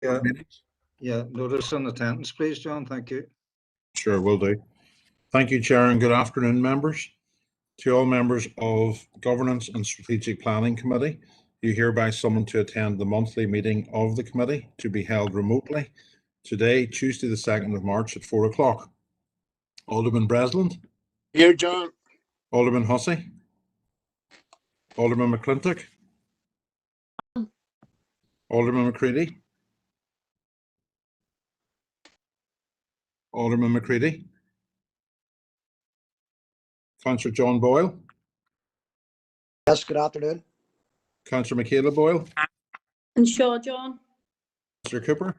Yeah, meetings? yeah. Notice and attendance, please, John. Thank you. Sure, will do. Thank you, Chair, and good afternoon, members. To all members of Governance and Strategic Planning Committee, you hereby summoned to attend the monthly meeting of the committee to be held remotely today, Tuesday the 2nd of March at 4 o'clock. Alderman Breslin. Here, John. Alderman Hussey. Alderman McClintock. Alderman McCready. Alderman McCready. Councillor John Boyle. Yes, good afternoon. Councillor Michaela Boyle. And Shaw John. Councillor Cooper.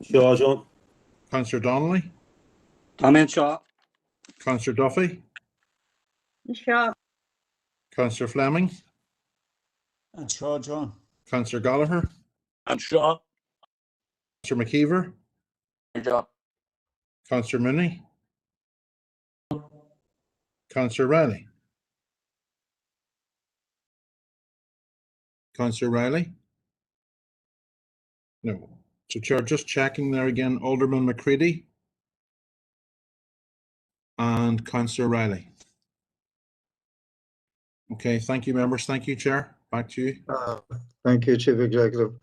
Shaw John. Councillor Donnelly. I'm in Shaw. Councillor Duffy. And Shaw. Councillor Fleming. And Shaw John. Councillor Gallagher. I'm Shaw. Councillor McKeever. Shaw. Councillor Mooney. Councillor Riley. Councillor Riley? No. So, Chair, just checking there again, Alderman McCready and Councillor Riley. Okay, thank you, members. Thank you, Chair. Back to you. Thank you, Chief Executive.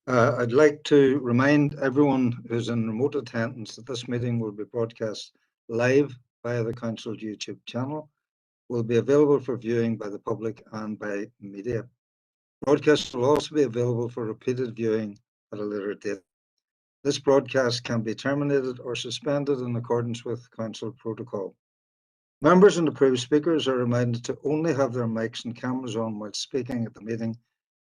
I'd like to remind everyone who's in remote attendance that this meeting will be broadcast live via the Council's YouTube channel, will be available for viewing by the public and by media. Broadcast will also be available for repeated viewing at a later date. This broadcast can be terminated or suspended in accordance with Council protocol. Members and approved speakers are reminded to only have their mics and cameras on while speaking at the meeting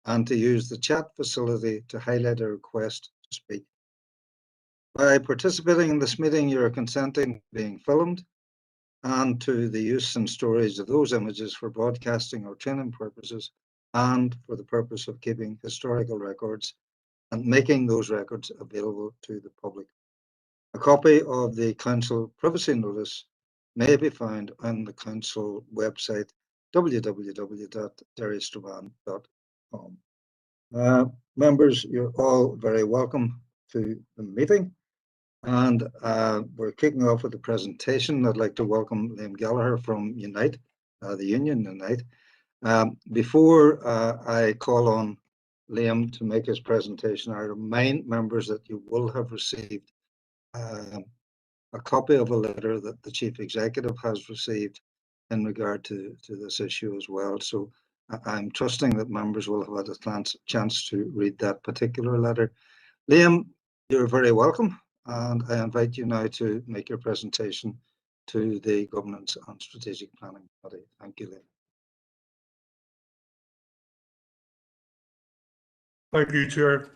and to use the chat facility to highlight a request to speak. By participating in this meeting, you are consenting to being filmed and to the use and storage of those images for broadcasting or training purposes and for the purpose of keeping historical records and making those records available to the public. A copy of the Council privacy notice may be found on the Council website, www.derrystrabane.com. Members, you're all very welcome to the meeting. And we're kicking off with the presentation. I'd like to welcome Liam Gallagher from Unite, the union Unite. Before I call on Liam to make his presentation, I remind members that you will have received a copy of a letter that the Chief Executive has received in regard to this issue as well. So I'm trusting that members will have had a chance to read that particular letter. Liam, you're very welcome, and I invite you now to make your presentation to the Governance and Strategic Planning Committee. Thank you, Liam. Thank you, Chair.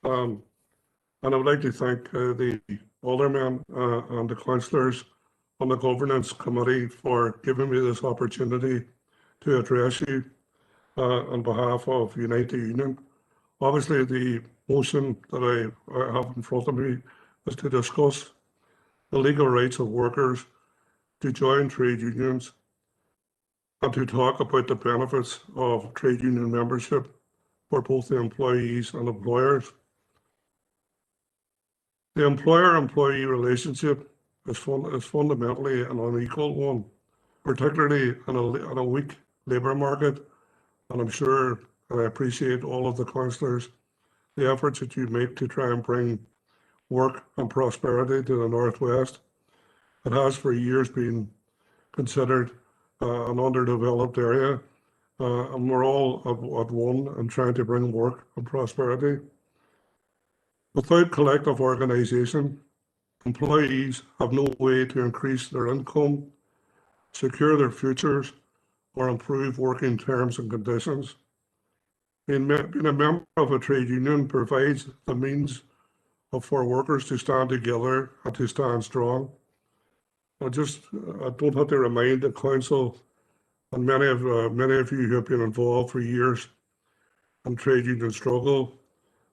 And I would like to thank the Aldermen and the councillors on the Governance Committee for giving me this opportunity to address you on behalf of Unite the Union. Obviously, the motion that I have in front of me is to discuss the legal rights of workers to join trade unions and to talk about the benefits of trade union membership for both the employees and employers. The employer-employee relationship is fundamentally an unequal one, particularly in a weak labour market. And I'm sure, and I appreciate all of the councillors, the efforts that you make to try and bring work and prosperity to the Northwest. It has for years been considered an underdeveloped area, and we're all at one in trying to bring work and prosperity. Without collective organisation, employees have no way to increase their income, secure their futures, or improve working terms and conditions. Being a member of a trade union provides the means for workers to stand together and to stand strong. I don't have to remind the council and many of you who have been involved for years in trade union struggle,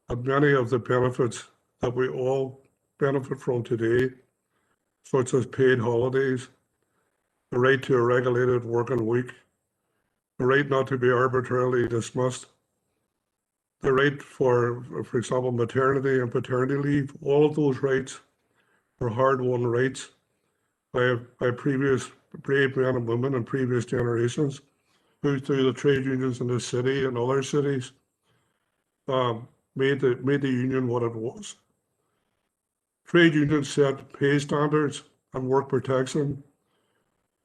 and many of the benefits that we all benefit from today, such as paid holidays, the right to a regulated working week, the right not to be arbitrarily dismissed, the right for example, maternity and paternity leave. All of those rights were hard-won rights by previous brave men and women in previous generations who, through the trade unions in this city and other cities, made the union what it was. Trade unions set pay standards and work protection.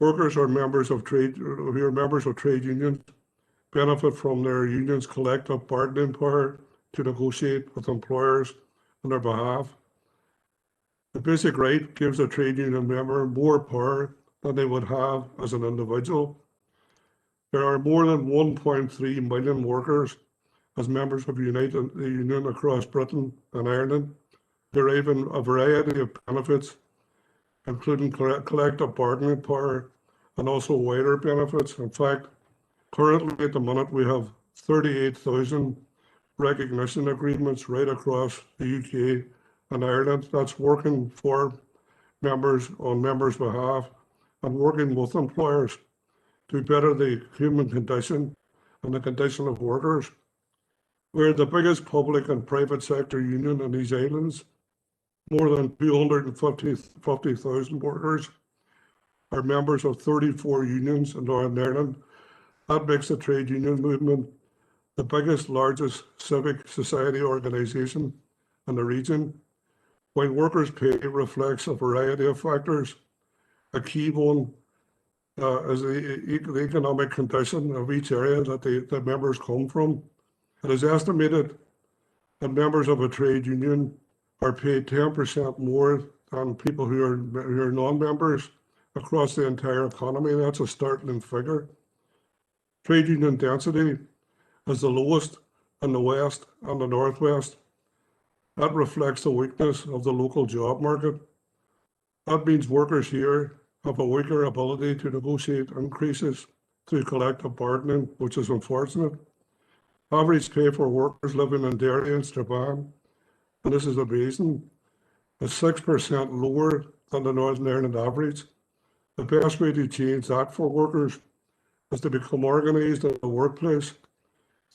Workers or members of trade who are members of trade unions benefit from their union's collective bargaining power to negotiate with employers on their behalf. The basic right gives a trade union member more power than they would have as an individual. There are more than 1.3 million workers as members of the Union across Britain and Ireland, deriving a variety of benefits, including collective bargaining power and also wider benefits. In fact, currently at the minute we have 38,000 recognition agreements right across the UK and Ireland. That's working for members on members' behalf and working with employers to better the human condition and the condition of workers. We're the biggest public and private sector union in these islands. More than 250,000 workers are members of 34 unions in Northern Ireland. That makes the trade union movement the biggest, largest civic society organisation in the region. While workers' pay reflects a variety of factors, a key one is the economic condition of each area that the members come from. It is estimated that members of a trade union are paid 10% more than people who are non-members across the entire economy. That's a startling figure. Trade union density is the lowest in the West and the Northwest. That reflects the weakness of the local job market. That means workers here have a weaker ability to negotiate increases through collective bargaining, which is unfortunate. Average pay for workers living in Derry and Strabane, and this is amazing, is 6% lower than the Northern Ireland average. The best way to change that for workers is to become organised in the workplace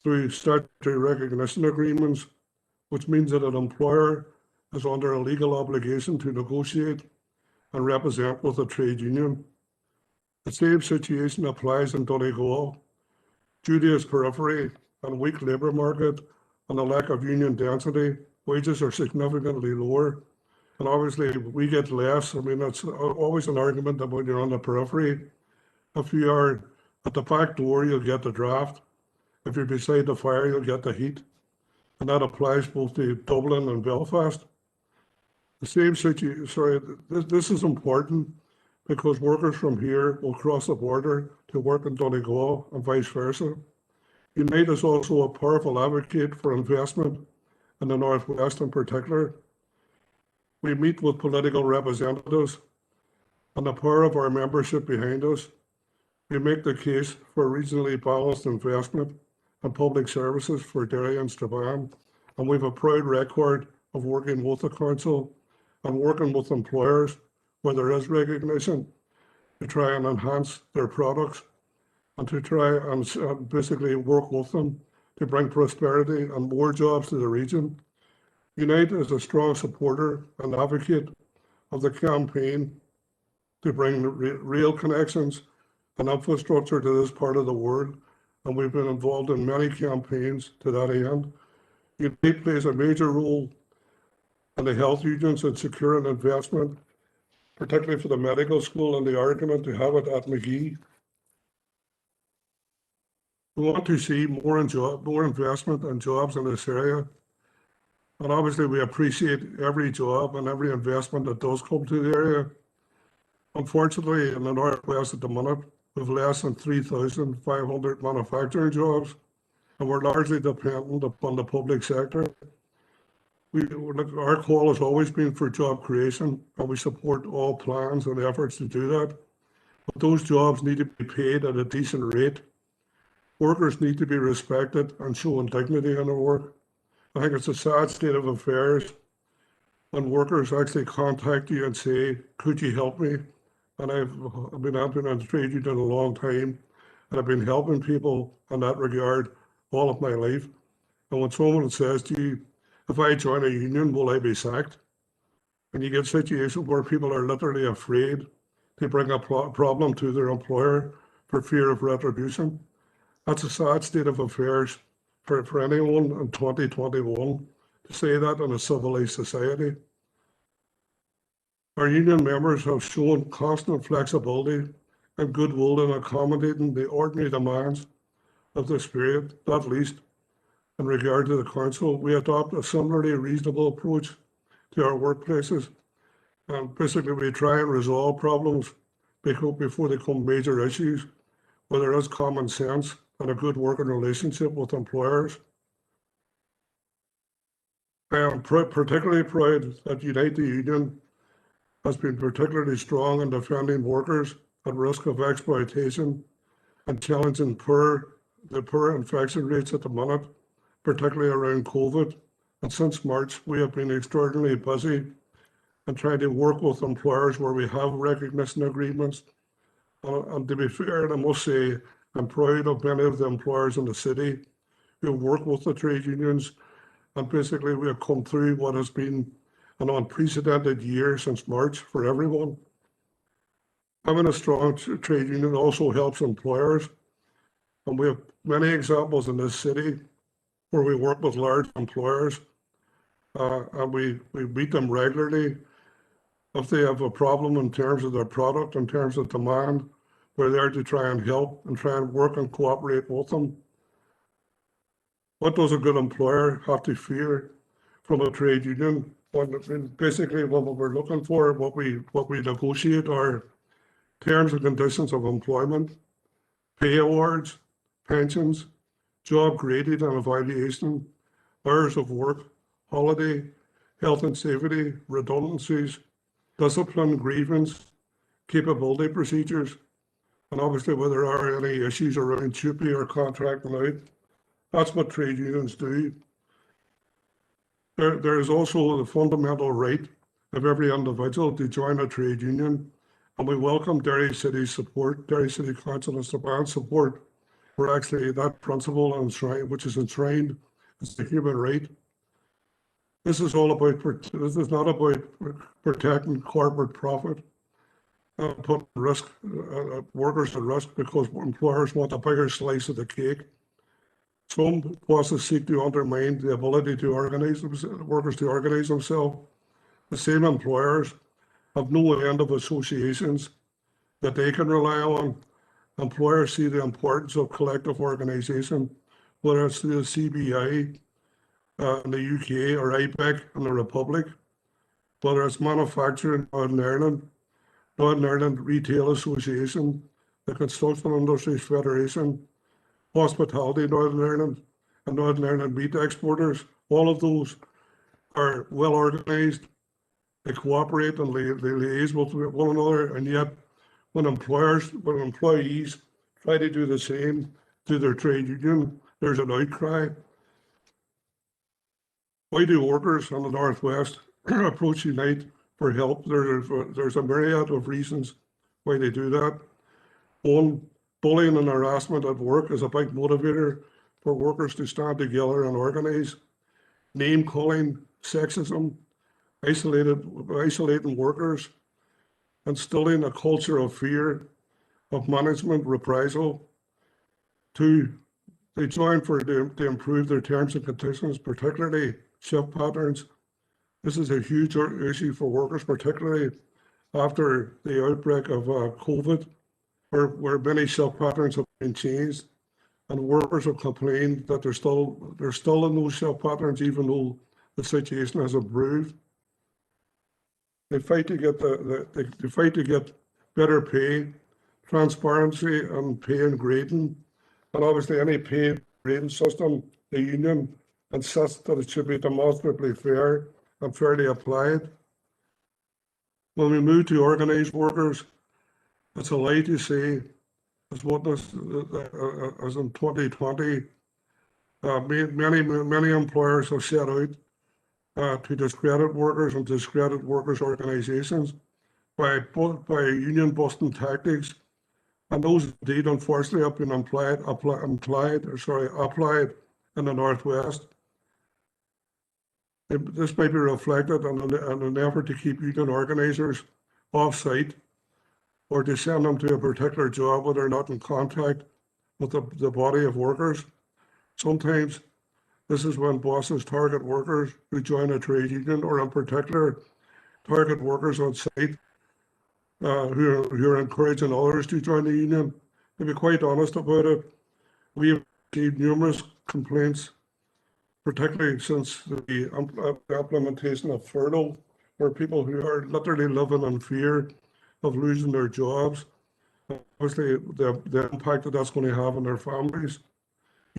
through statutory recognition agreements, which means that an employer is under a legal obligation to negotiate and represent with a trade union. The same situation applies in Donegal. Due to its periphery and weak labour market and a lack of union density, wages are significantly lower. And obviously we get less. I mean, that's always an argument that when you're on the periphery, if you are at the back door, you'll get the draft. If you're beside the fire, you'll get the heat. And that applies both to Dublin and Belfast. The same situation, this is important because workers from here will cross the border to work in Donegal and vice versa. Unite is also a powerful advocate for investment in the Northwest in particular. We meet with political representatives and the power of our membership behind us. We make the case for regionally balanced investment and public services for Derry and Strabane, and we have a proud record of working with the council and working with employers where there is recognition to try and enhance their products and to try and basically work with them to bring prosperity and more jobs to the region. Unite is a strong supporter and advocate of the campaign to bring real connections and infrastructure to this part of the world, and we've been involved in many campaigns to that end. Unite plays a major role in the health unions in securing investment, particularly for the medical school and the argument to have it at McGee. We want to see more investment and jobs in this area. And obviously we appreciate every job and every investment that does come to the area. Unfortunately, in the Northwest at the minute, we have less than 3,500 manufacturing jobs, and we're largely dependent upon the public sector. Our call has always been for job creation, and we support all plans and efforts to do that. But those jobs need to be paid at a decent rate. Workers need to be respected and shown dignity in their work. I think it's a sad state of affairs when workers actually contact you and say, could you help me? And I've been in the trade union a long time, and I've been helping people in that regard all of my life. And when someone says to you, if I join a union, will I be sacked? And you get situations where people are literally afraid to bring a problem to their employer for fear of retribution. That's a sad state of affairs for anyone in 2021 to say that in a civilized society. Our union members have shown constant flexibility and goodwill in accommodating the ordinary demands of this period, not least in regard to the council. We adopt a similarly reasonable approach to our workplaces, and basically we try and resolve problems before they become major issues, where there is common sense and a good working relationship with employers. I am particularly proud that Unite the Union has been particularly strong in defending workers at risk of exploitation and challenging the poor infection rates at the minute, particularly around COVID. And since March, we have been extraordinarily busy and trying to work with employers where we have recognition agreements. And to be fair, I must say, I'm proud of many of the employers in the city who work with the trade unions. And basically, we have come through what has been an unprecedented year since March for everyone. Having a strong trade union also helps employers. And we have many examples in this city where we work with large employers and we meet them regularly. If they have a problem in terms of their product, in terms of demand, we're there to try and help and try and work and cooperate with them. What does a good employer have to fear from a trade union? Basically, what we're looking for, what we negotiate are terms and conditions of employment, pay awards, pensions, job grading and evaluation, hours of work, holiday, health and safety, redundancies, discipline, grievance, capability procedures, and obviously whether there are any issues around TUPE or contracting out. That's what trade unions do. There is also the fundamental right of every individual to join a trade union, and we welcome Derry City's support, Derry City Council and Strabane's support for actually that principle enshrined, which is enshrined as a human right. This is not about protecting corporate profit, putting workers at risk because employers want a bigger slice of the cake. Some bosses seek to undermine the ability to organize workers to organize themselves. The same employers have no end of associations that they can rely on. Employers see the importance of collective organisation, whether it's through the CBI in the UK or IPEC in the Republic, whether it's manufacturing in Northern Ireland Retail Association, the Construction Industries Federation, Hospitality Northern Ireland, and Northern Ireland Meat Exporters. All of those are well organised, they cooperate and they liaise with one another, and yet when employees try to do the same to their trade union, there's an outcry. Why do workers in the Northwest approach Unite for help? There's a myriad of reasons why they do that. One, bullying and harassment at work is a big motivator for workers to stand together and organise. Name calling, sexism, isolating workers, instilling a culture of fear, of management reprisal. Two, they join to improve their terms and conditions, particularly shift patterns. This is a huge issue for workers, particularly after the outbreak of COVID, where many shift patterns have been changed, and workers have complained that they're still in those shift patterns, even though the situation has improved. They fight to get better pay, transparency, and pay and grading, and obviously any pay and grading system, the union insists that it should be demonstrably fair and fairly applied. When we move to organised workers, it's a lie to say, as witnessed as in 2020, many employers have set out to discredit workers and discredit workers' organisations by union busting tactics, and those indeed unfortunately have been applied in the Northwest. This might be reflected on an effort to keep union organisers off-site or to send them to a particular job when they're not in contact with the body of workers. Sometimes this is when bosses target workers who join a trade union, or in particular, target workers on site who are encouraging others to join the union. To be quite honest about it, we have received numerous complaints, particularly since the implementation of furlough, where people who are literally living in fear of losing their jobs, obviously the impact that that's going to have on their families.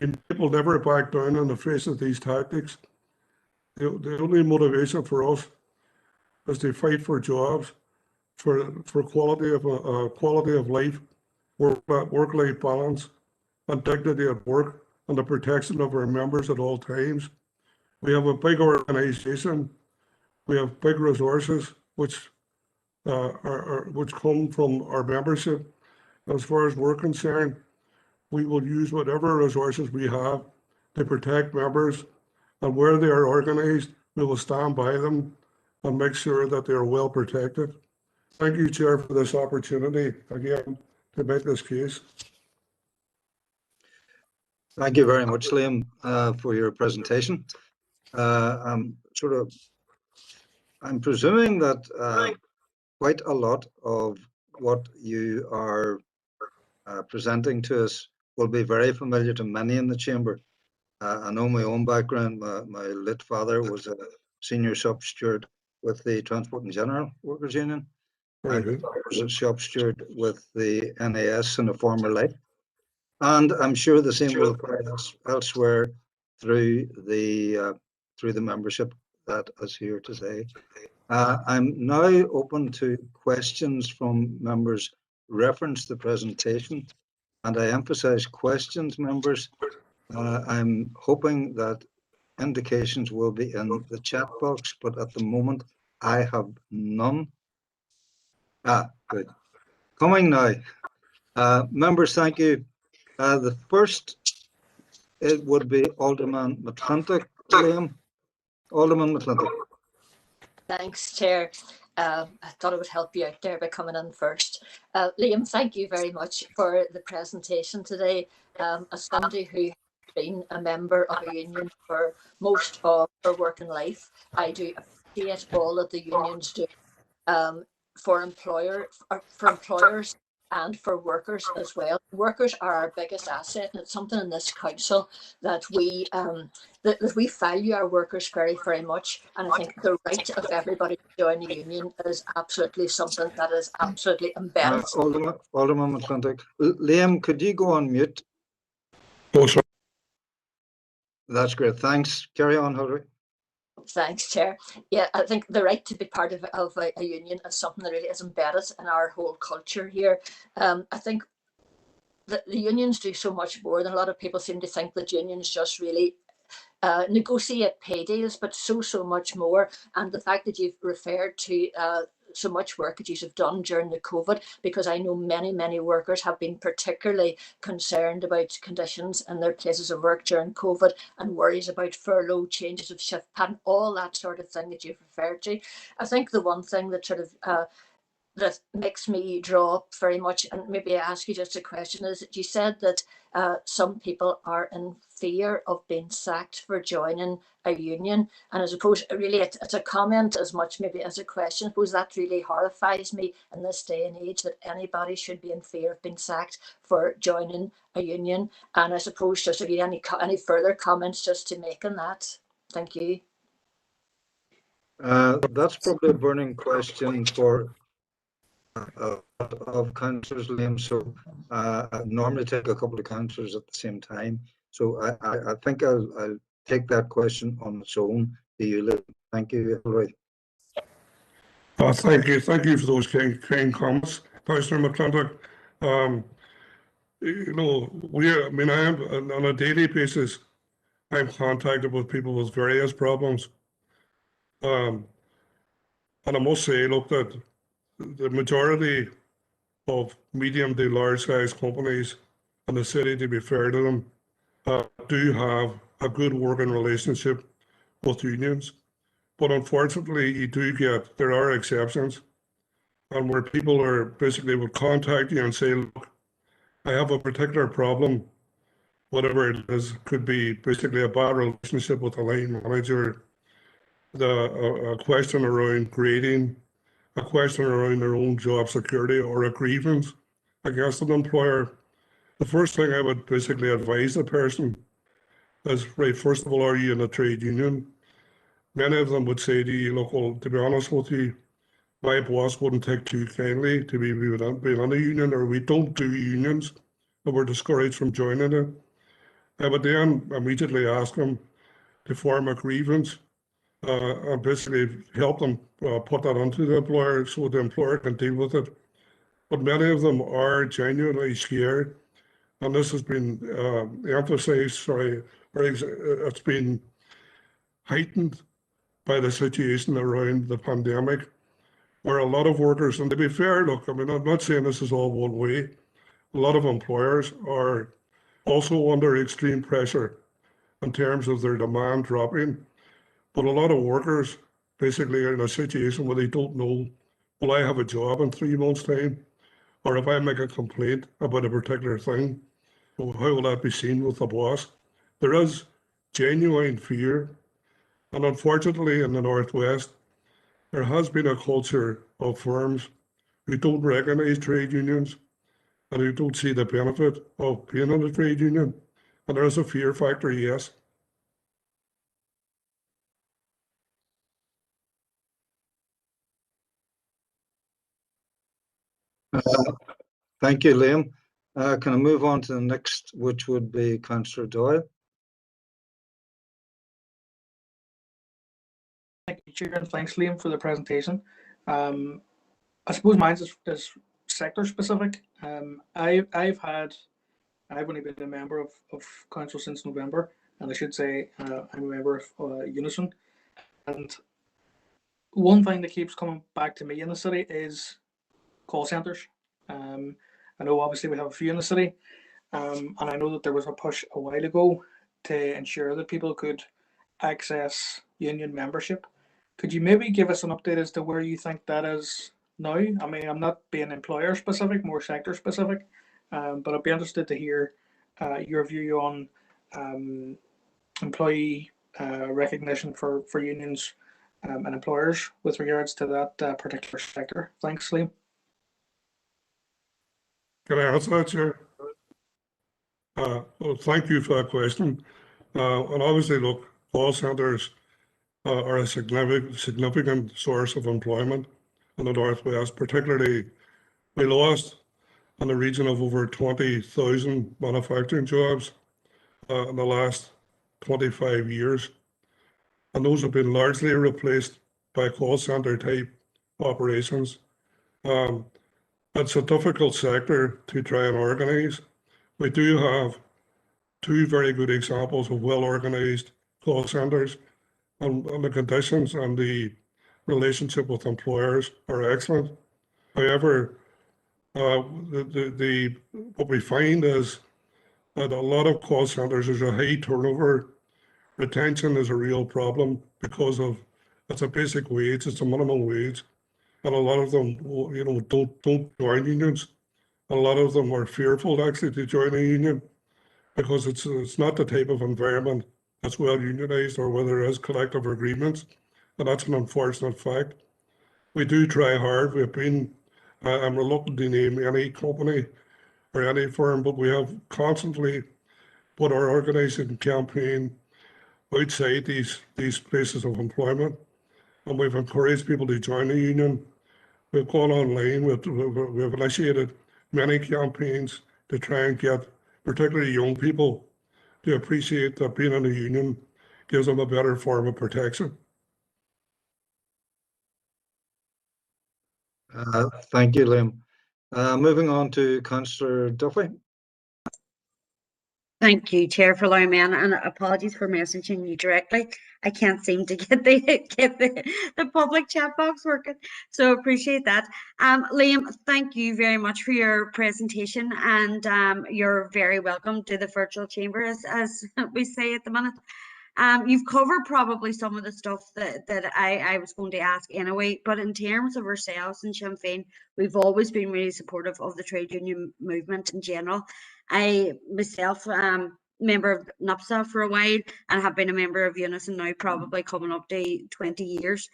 And people never back down in the face of these tactics. The only motivation for us is to fight for jobs, for quality of life, work-life balance, and dignity at work, and the protection of our members at all times. We have a big organisation. We have big resources which come from our membership. As far as we're concerned, we will use whatever resources we have to protect members, and where they are organised, we will stand by them and make sure that they are well protected. Thank you, Chair, for this opportunity again to make this case. Thank you very much, Liam, for your presentation. I'm presuming that quite a lot of what you are presenting to us will be very familiar to many in the chamber. I know my own background. My late father was a senior shop steward with the Transport and General Workers Union. I was a shop steward with the NAS in a former life. And I'm sure the same will apply elsewhere through the membership that is here today. I'm now open to questions from members reference the presentation, and I emphasize questions, members. I'm hoping that indications will be in the chat box, but at the moment I have none. Good. Coming now. Members, thank you. The first, it would be Alderman McClintock. Liam, Alderman McClintock. Thanks, Chair. I thought it would help you out there by coming in first. Liam, thank you very much for the presentation today. As somebody who has been a member of a union for most of her working life, I do appreciate all that the unions do for employers and for workers as well. Workers are our biggest asset, and it's something in this council that we value our workers very, very much. And I think the right of everybody to join a union is absolutely something that is absolutely embedded. Alderman McClintock. Liam, could you go on mute? Oh, sorry. That's great. Thanks. Carry on, Hilary. Thanks, Chair. Yeah, I think the right to be part of a union is something that really is embedded in our whole culture here. I think that the unions do so much more than a lot of people seem to think that unions just really negotiate pay deals, but so much more. And the fact that you've referred to so much work that you have done during the COVID, because I know many workers have been particularly concerned about conditions in their places of work during COVID, and worries about furlough, changes of shift pattern, all that sort of thing that you've referred to. I think the one thing that sort of that makes me draw up very much, and maybe I ask you just a question, is that you said that some people are in fear of being sacked for joining a union, and I suppose really it's a comment as much maybe as a question. I suppose that really horrifies me in this day and age, that anybody should be in fear of being sacked for joining a union. And I suppose just if you have any further comments just to make on that. Thank you. That's probably a burning question for of councillors, Liam. So I normally take a couple of councillors at the same time. So I think I'll take that question on its own. Do you, Liam? Thank you, Hilary. Thank you for those kind comments, Councillor McClintock. You know, I am on a daily basis, I'm contacted with people with various problems. And I must say, look, that the majority of medium to large size companies in the city, to be fair to them, do have a good working relationship with unions. But unfortunately, there are exceptions, and where people are basically would contact you and say, look, I have a particular problem, whatever it is, could be basically a bad relationship with the line manager, a question around grading, a question around their own job security, or a grievance against an employer. The first thing I would basically advise the person is, right, first of all, are you in a trade union? Many of them would say to you, look, well, to be honest with you, my boss wouldn't take too kindly to be being in a union, or we don't do unions, and we're discouraged from joining it. I would then immediately ask them to form a grievance and basically help them put that onto the employer so the employer can deal with it. But many of them are genuinely scared, and this has been emphasized, it's been heightened by the situation around the pandemic, where a lot of workers, and to be fair, look, I mean, I'm not saying this is all one way, a lot of employers are also under extreme pressure in terms of their demand dropping. But a lot of workers basically are in a situation where they don't know, will I have a job in 3 months' time? Or if I make a complaint about a particular thing, well, how will that be seen with the boss? There is genuine fear. And unfortunately, in the Northwest, there has been a culture of firms who don't recognise trade unions and who don't see the benefit of being in a trade union. And there is a fear factor, yes. Thank you, Liam. Can I move on to the next, which would be Councillor Doyle? Thank you, Chair, and thanks, Liam, for the presentation. I suppose mine is sector specific. I've only been a member of council since November, and I should say I'm a member of Unison. And one thing that keeps coming back to me in the city is call centres. I know obviously we have a few in the city, and I know that there was a push a while ago to ensure that people could access union membership. Could you maybe give us an update as to where you think that is now? I mean, I'm not being employer specific, more sector specific, but I'd be interested to hear your view on employee recognition for unions and employers with regards to that particular sector. Thanks, Liam. Can I answer that, Chair? Well, thank you for that question. And obviously, look, call centres are a significant source of employment in the Northwest. Particularly, we lost in the region of over 20,000 manufacturing jobs in the last 25 years. And those have been largely replaced by call centre type operations. It's a difficult sector to try and organise. We do have 2 very good examples of well-organised call centres, and the conditions and the relationship with employers are excellent. However, what we find is that a lot of call centres, there's a high turnover. Retention is a real problem because of it's a basic wage, it's a minimum wage, and a lot of them, don't join unions. A lot of them are fearful actually to join a union because it's not the type of environment that's well unionized or where there is collective agreements, and that's an unfortunate fact. We do try hard. We've been, I'm reluctant to name any company or any firm, but we have constantly put our organising campaign outside these places of employment, and we've encouraged people to join the union. We've gone online, we've initiated many campaigns to try and get particularly young people to appreciate that being in a union gives them a better form of protection. Thank you, Liam. Moving on to Councillor Duffy. Thank you, Chair, for allowing me in, and apologies for messaging you directly. I can't seem to get the public chat box working, so appreciate that. Liam, thank you very much for your presentation, and you're very welcome to the virtual chamber, as we say at the minute. You've covered probably some of the stuff that I was going to ask anyway, but in terms of ourselves in Sinn Féin, we've always been really supportive of the trade union movement in general. I myself member of NUPSA for a while and have been a member of Unison now probably coming up to 20 years.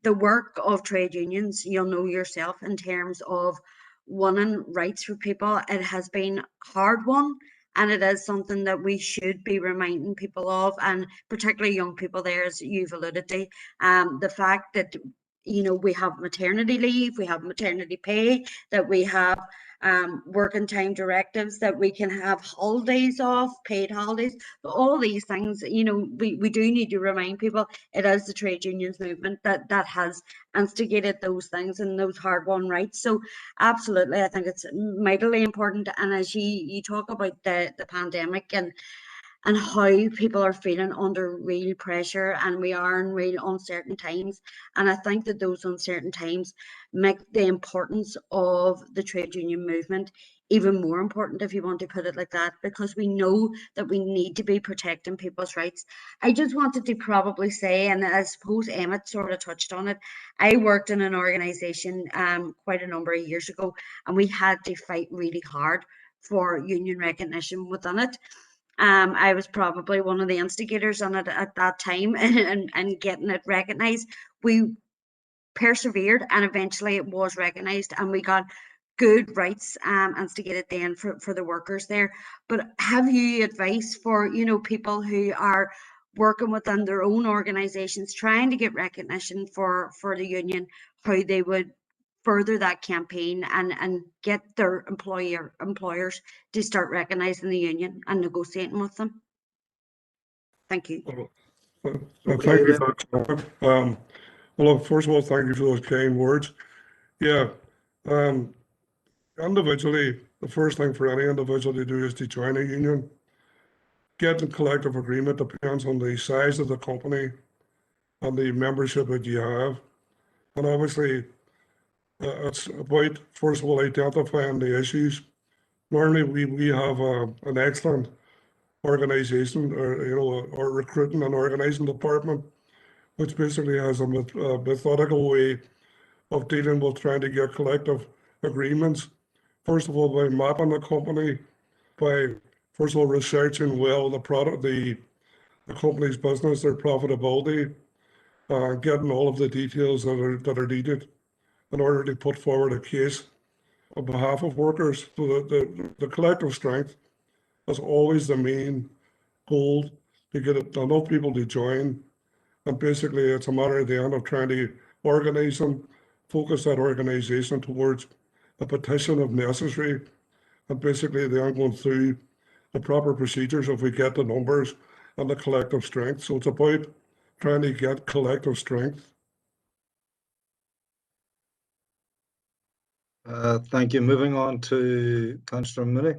The work of trade unions, you'll know yourself in terms of winning rights for people, it has been hard won, and it is something that we should be reminding people of, and particularly young people there, as you've alluded to. The fact that, you know, we have maternity leave, we have maternity pay, that we have working time directives, that we can have holidays off, paid holidays, all these things, you know, we do need to remind people it is the trade unions movement that has instigated those things and those hard-won rights. So absolutely, I think it's mightily important. And as you talk about the pandemic and how people are feeling under real pressure, and we are in real uncertain times. And I think that those uncertain times make the importance of the trade union movement even more important, if you want to put it like that, because we know that we need to be protecting people's rights. I just wanted to probably say, and I suppose Emmett sort of touched on it, I worked in an organisation quite a number of years ago, and we had to fight really hard for union recognition within it. I was probably one of the instigators on it at that time and getting it recognised. We persevered and eventually it was recognised and we got good rights instigated then for the workers there. But have you advice for, you know, people who are working within their own organisations trying to get recognition for the union, how they would further that campaign and get their employers to start recognising the union and negotiating with them? Thank you. Thank you for that. Well, first of all, thank you for those kind words. Yeah, individually, the first thing for any individual to do is to join a union. Getting a collective agreement depends on the size of the company and the membership that you have. And obviously, it's about, first of all, identifying the issues. Normally, we have an excellent organisation, or or recruiting and organising department, which basically has a methodical way of dealing with trying to get collective agreements. First of all, by mapping the company, by first of all researching well the product, the company's business, their profitability, getting all of the details that are needed in order to put forward a case on behalf of workers. So the collective strength is always the main goal, to get enough people to join. And basically, it's a matter at the end of trying to organise them, focus that organisation towards a petition if necessary, and basically then going through the proper procedures if we get the numbers and the collective strength. So it's about trying to get collective strength. Thank you. Moving on to Councillor Mooney.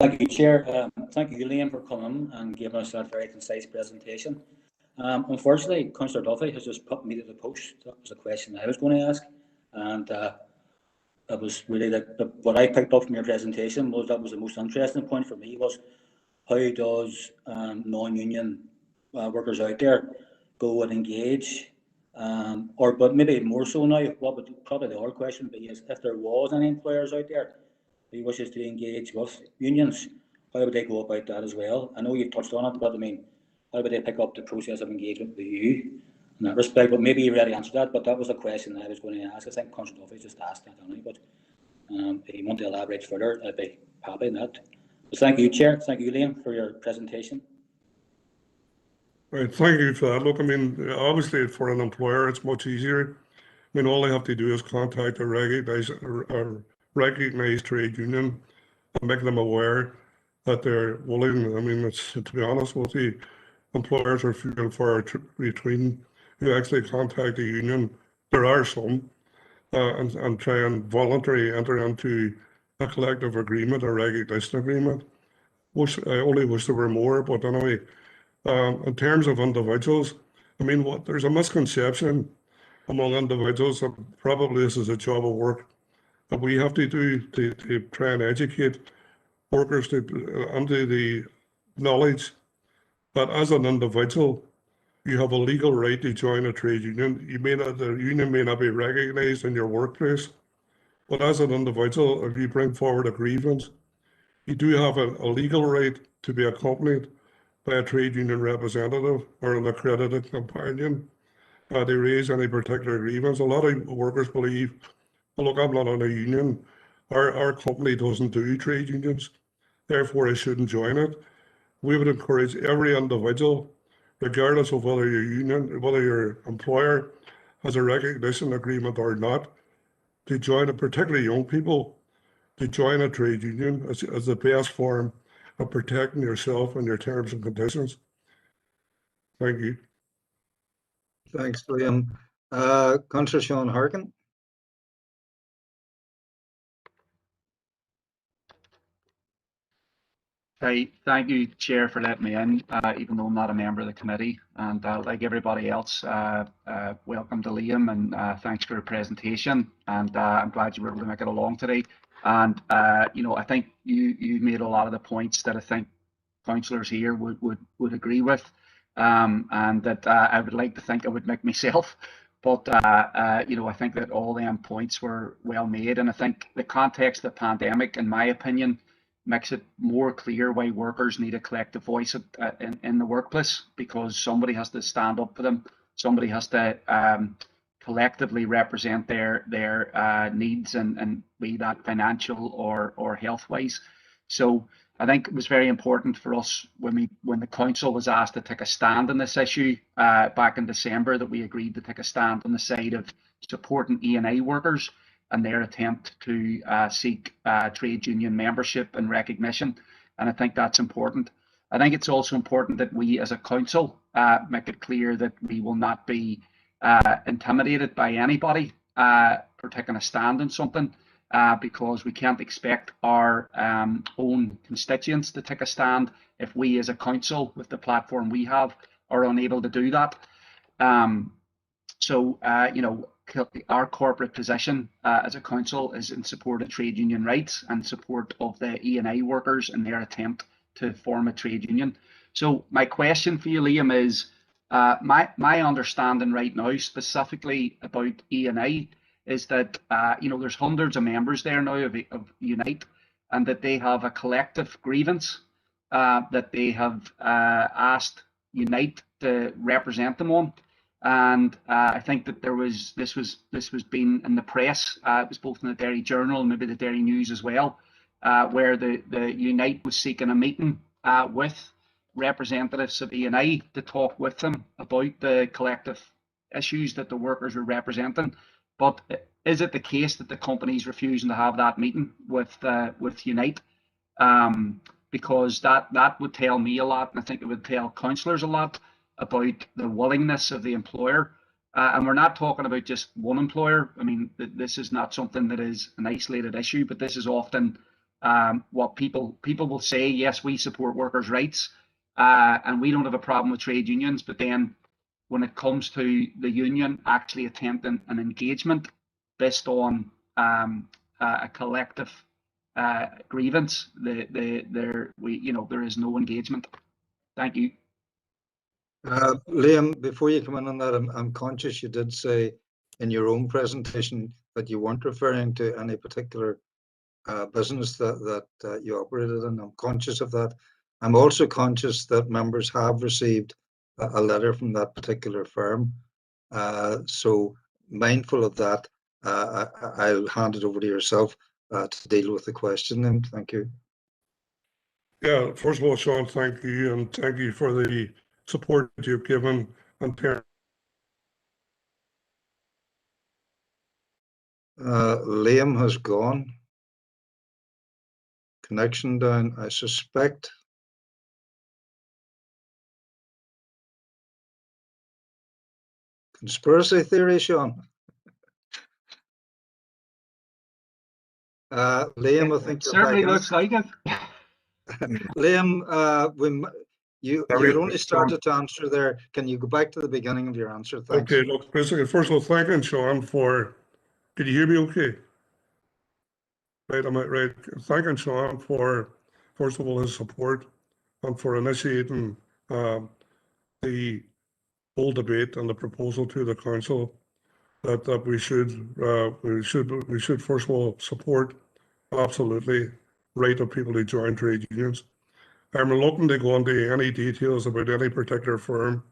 Thank you, Chair. Thank you, Liam, for coming and giving us that very concise presentation. Unfortunately, Councillor Duffy has just put me to the post. That was a question I was going to ask. And that was really what I picked up from your presentation was that was the most interesting point for me, was how does non-union workers out there go and engage, but maybe more so now, what would probably the other question be is, if there was any employers out there who wishes to engage with unions, how would they go about that as well? I know you've touched on it, but I mean, how would they pick up the process of engagement with you in that respect? But maybe you already answered that, but that was a question I was going to ask. I think Councillor Duffy just asked that only, but if you want to elaborate further, I'd be happy in that. So thank you, Chair. Thank you, Liam, for your presentation. Right, thank you for that. Look, I mean, obviously for an employer, it's much easier. I mean, all they have to do is contact a recognized trade union and make them aware that they're willing. I mean, it's, to be honest with you, employers are few and far between who actually contact the union. There are some, and try and voluntarily enter into a collective agreement, a recognition agreement. I only wish there were more, but anyway, in terms of individuals, I mean, there's a misconception among individuals that probably this is a job of work that we have to do to try and educate workers into the knowledge But as an individual, you have a legal right to join a trade union. The union may not be recognised in your workplace, but as an individual, if you bring forward a grievance, you do have a legal right to be accompanied by a trade union representative or an accredited companion to raise any particular grievance. A lot of workers believe, well, look, I'm not in a union. Our company doesn't do trade unions, therefore I shouldn't join it. We would encourage every individual, regardless of whether your employer has a recognition agreement or not, to join it, particularly young people, to join a trade union as the best form of protecting yourself and your terms and conditions. Thank you. Thanks, Liam. Councillor Sean Harkin. Hey, thank you, Chair, for letting me in, even though I'm not a member of the committee. And like everybody else, welcome to Liam, and thanks for your presentation. And I'm glad you were able to make it along today. And I think you made a lot of the points that I think councillors here would agree with, and that I would like to think I would make myself. But I think that all them points were well made, and I think the context of the pandemic, in my opinion, makes it more clear why workers need a collective voice in the workplace, because somebody has to stand up for them. Somebody has to collectively represent their needs, and be that financial or health wise. So I think it was very important for us when the council was asked to take a stand on this issue back in December, that we agreed to take a stand on the side of supporting E&A workers and their attempt to seek trade union membership and recognition. And I think that's important. I think it's also important that we as a council make it clear that we will not be intimidated by anybody for taking a stand on something, because we can't expect our own constituents to take a stand if we as a council, with the platform we have, are unable to do that. Our corporate position as a council is in support of trade union rights and support of the E&A workers in their attempt to form a trade union. So my question for you, Liam, is my understanding right now, specifically about E&A, is that there's hundreds of members there now of Unite, and that they have a collective grievance that they have asked Unite to represent them on. And I think that this was being in the press. It was both in the Derry Journal and maybe the Derry News as well, where the Unite was seeking a meeting with representatives of E&I to talk with them about the collective issues that the workers were representing. But is it the case that the company is refusing to have that meeting with Unite? Because that would tell me a lot, and I think it would tell councillors a lot about the willingness of the employer. And we're not talking about just one employer. I mean, this is not something that is an isolated issue, but this is often what people will say, yes, we support workers' rights, and we don't have a problem with trade unions. But then when it comes to the union actually attempting an engagement based on a collective grievance, there is no engagement. Thank you. Liam, before you come in on that, I'm conscious you did say in your own presentation that you weren't referring to any particular business that you operated in. I'm conscious of that. I'm also conscious that members have received a letter from that particular firm. So mindful of that, I'll hand it over to yourself to deal with the question then. Thank you. Yeah, first of all, Sean, thank you, and thank you for the support that you've given and parents. Liam has gone. Connection down, I suspect. Conspiracy theory, Sean. Liam, I think it certainly looks like it. Liam, you only started to answer there. Can you go back to the beginning of your answer? Thanks. Okay, look, basically, first of all, thanking Sean for, can you hear me okay? Right, am I right? Thanking Sean for, first of all, his support and for initiating the whole debate and the proposal to the council that we should first of all support absolutely right of people to join trade unions. I'm reluctant to go into any details about any particular firm.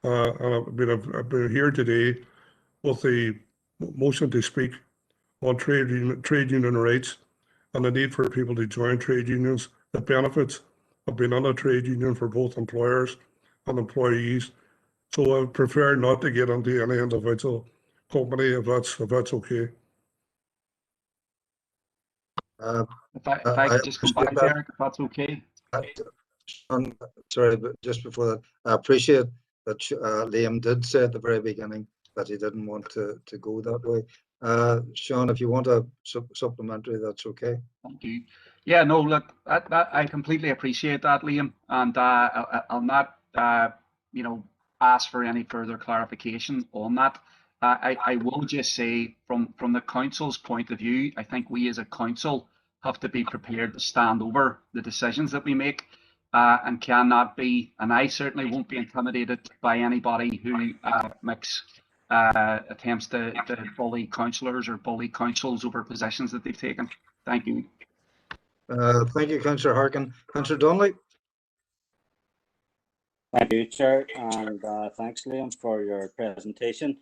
And I've been here today with the motion to speak on trade union rights and the need for people to join trade unions, the benefits of being in a trade union for both employers and employees. So I would prefer not to get into any individual company if that's okay. If I I could just come appreciate back, that. Derek, if that's okay. Sorry, but just before that, I appreciate that Liam did say at the very beginning that he didn't want to go that way. Sean, if you want a supplementary, that's okay. Thank you. Yeah, no, look, I completely appreciate that, Liam, and I'll not, ask for any further clarification on that. I will just say, from the council's point of view, I think we as a council have to be prepared to stand over the decisions that we make, and cannot be, and I certainly won't be intimidated by anybody who makes attempts to bully councillors or bully councils over positions that they've taken. Thank you. Thank you, Councillor Harkin. Councillor Donnelly. Thank you, Chair, and thanks, Liam, for your presentation.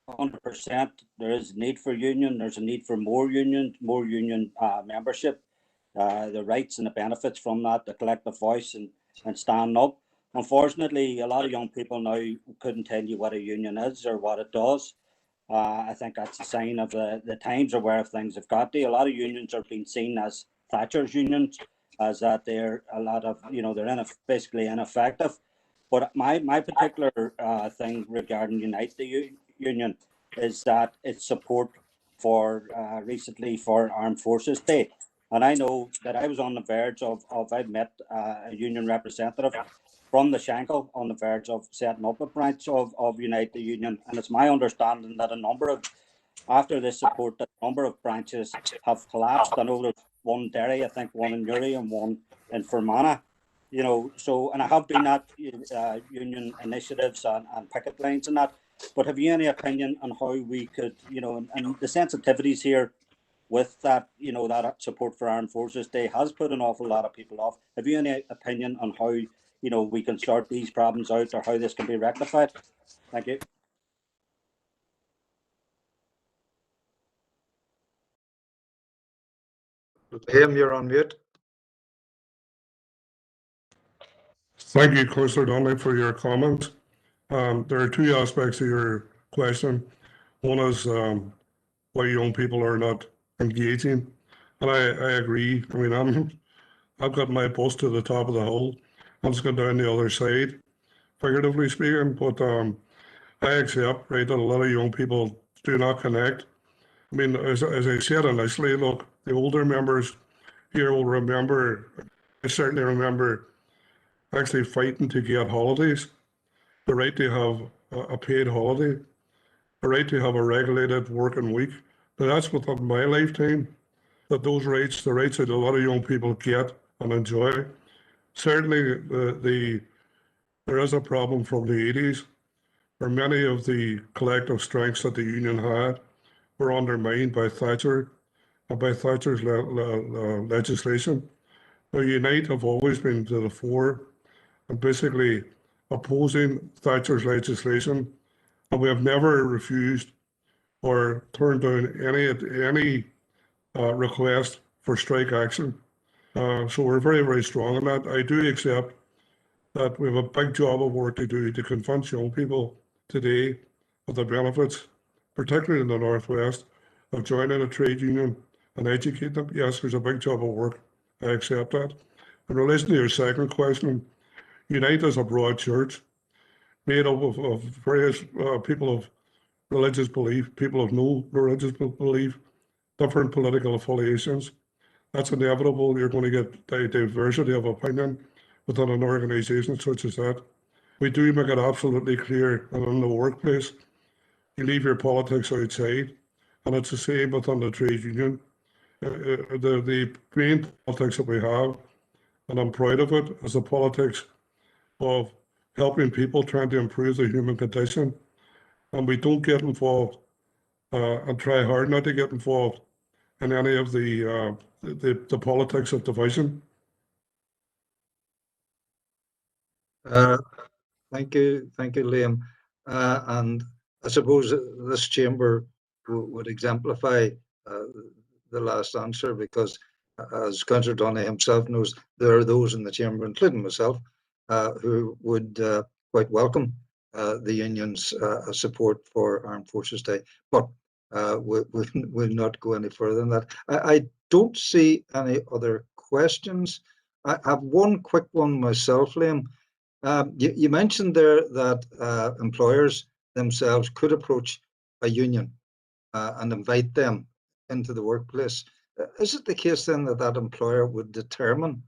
100%, there is a need for union. There's a need for more union membership, the rights and the benefits from that, the collective voice and standing up. Unfortunately, a lot of young people now couldn't tell you what a union is or what it does. I think that's a sign of the times or where things have got to. A lot of unions are being seen as Thatcher's unions, as that they're they're basically ineffective. But my particular thing regarding Unite the Union is that it's support for recently for Armed Forces Day. And I know that I was on the verge of I'd met a union representative from the Shankill on the verge of setting up a branch of Unite the Union. And it's my understanding that after this support, a number of branches have collapsed. I know there's one in Derry, I think one in Newry and one in Fermanagh. And I have been at union initiatives and picket lines and that. But have you any opinion on how we could, and the sensitivities here with that, that support for Armed Forces Day has put an awful lot of people off. Have you any opinion on how, we can sort these problems out or how this can be rectified? Thank you. Liam, you're on mute. Thank you, Councillor Donnelly, for your comment. There are two aspects of your question. One is why young people are not engaging, and I agree. I mean, I've got my bus to the top of the hill. I'm just going down the other side, figuratively speaking. But I accept, right, that a lot of young people do not connect. I mean, as I said initially, look, the older members here will remember. I certainly remember actually fighting to get holidays, the right to have a paid holiday, the right to have a regulated working week. But that's within my lifetime, that those rights, the rights that a lot of young people get and enjoy. Certainly, there is a problem from the 80s, where many of the collective strengths that the union had were undermined by Thatcher and by Thatcher's legislation. Now, Unite have always been to the fore and basically opposing Thatcher's legislation, and we have never refused or turned down any request for strike action. So we're very, very strong on that. I do accept that we have a big job of work to do to convince young people today of the benefits, particularly in the Northwest, of joining a trade union and educate them. Yes, there's a big job of work. I accept that. In relation to your second question, Unite is a broad church made up of various people of religious belief, people of no religious belief, different political affiliations. That's inevitable. You're going to get diversity of opinion within an organization such as that. We do make it absolutely clear that in the workplace, you leave your politics outside, and it's the same within the trade union. The main politics that we have and I'm proud of it, is the politics of helping people trying to improve the human condition. And we don't get involved and try hard not to get involved in any of the politics of division. Thank you, Liam. And I suppose this chamber would exemplify the last answer, because as Councillor Donny himself knows, there are those in the chamber, including myself, who would quite welcome the union's support for Armed Forces Day. But we'll not go any further than that. I don't see any other questions. I have one quick one myself, Liam. You mentioned there that employers themselves could approach a union and invite them into the workplace. Is it the case then that that employer would determine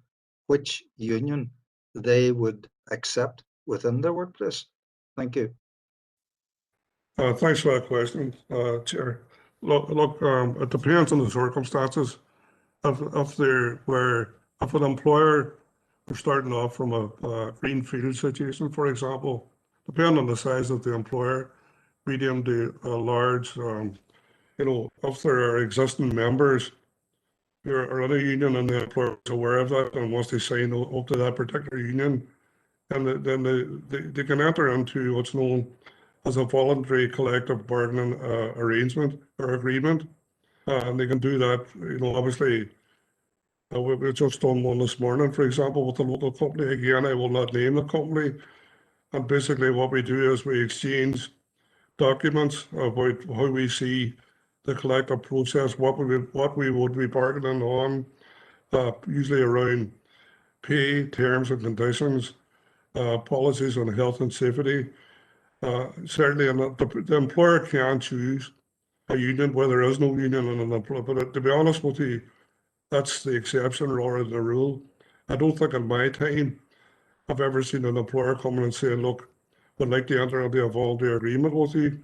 which union they would accept within their workplace? Thank you. Thanks for that question, Chair. Look, it depends on the circumstances. If an employer is starting off from a greenfield situation, for example, depending on the size of the employer, medium to large, if there are existing members who are in a union and the employer is aware of that and wants to sign up to that particular union, and then they can enter into what's known as a voluntary collective bargaining arrangement or agreement. And they can do that, obviously. We've just done one this morning, for example, with the local company. Again, I will not name the company. And basically what we do is we exchange documents about how we see the collective process, what we would be bargaining on, usually around pay, terms and conditions, policies on health and safety. Certainly, the employer can choose a union where there is no union in an employer. But to be honest with you, that's the exception rather than the rule. I don't think in my time I've ever seen an employer coming and saying, look, we'd like to enter into a voluntary agreement with you.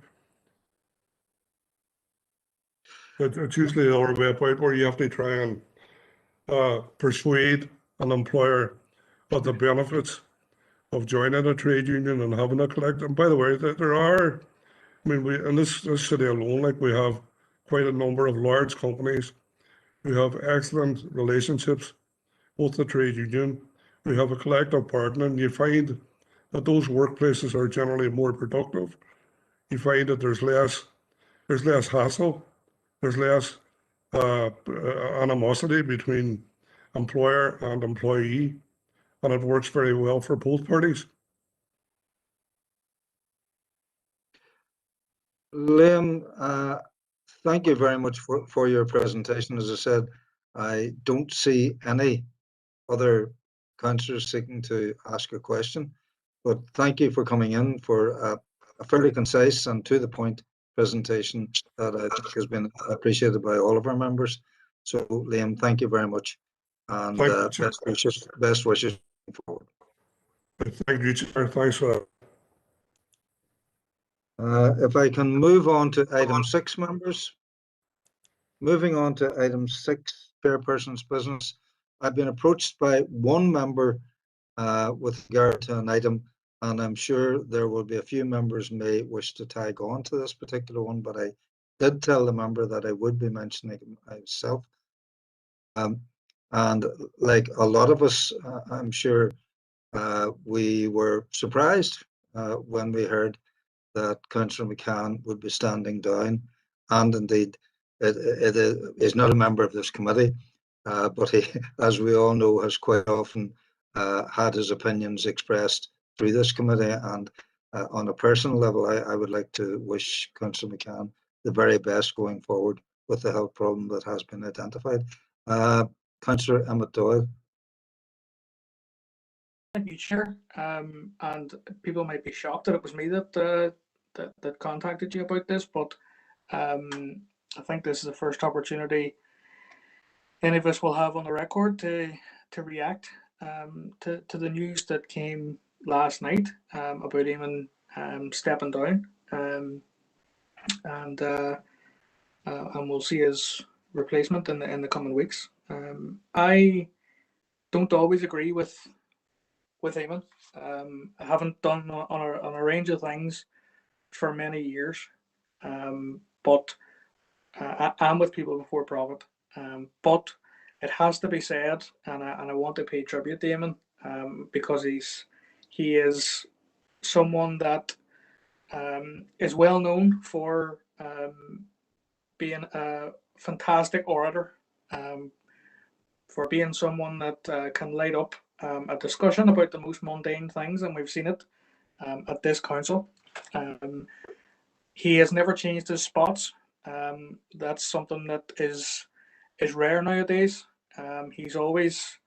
It's usually the other way about, where you have to try and persuade an employer of the benefits of joining a trade union and having a collective. And by the way, there are, in this city alone, like, we have quite a number of large companies who have excellent relationships with the trade union. We have a collective partner, and you find that those workplaces are generally more productive. You find that there's less hassle, there's less animosity between employer and employee, and it works very well for both parties. Liam, thank you very much for your presentation. As I said, I don't see any other councillors seeking to ask a question, but thank you for coming in for a fairly concise and to the point presentation that I think has been appreciated by all of our members. So, Liam, thank you very much, and best wishes forward. Thank you, Chair. Thanks for that. If I can move on to item 6, members. Moving on to item 6, chairperson's business. I've been approached by one member with regard to an item, and I'm sure there will be a few members may wish to tag on to this particular one, but I did tell the member that I would be mentioning it myself. And like a lot of us, I'm sure we were surprised when we heard that Councillor McCann would be standing down, and indeed it is not a member of this committee, but he, as we all know, has quite often had his opinions expressed through this committee. And on a personal level, I would like to wish Councillor McCann the very best going forward with the health problem that has been identified. Councillor Emmett Doyle. Thank you, Chair. And people might be shocked that it was me that contacted you about this, but I think this is the first opportunity any of us will have on the record to react to the news that came last night about Eamon stepping down, and we'll see his replacement in the coming weeks. I don't always agree with Eamon. I haven't done on a range of things for many years, but I'm with people before profit. But it has to be said, and I want to pay tribute to Eamon, because he is someone that is well known for being a fantastic orator, for being someone that can light up a discussion about the most mundane things, and we've seen it at this council. He has never changed his spots. That's something that is rare nowadays. He's always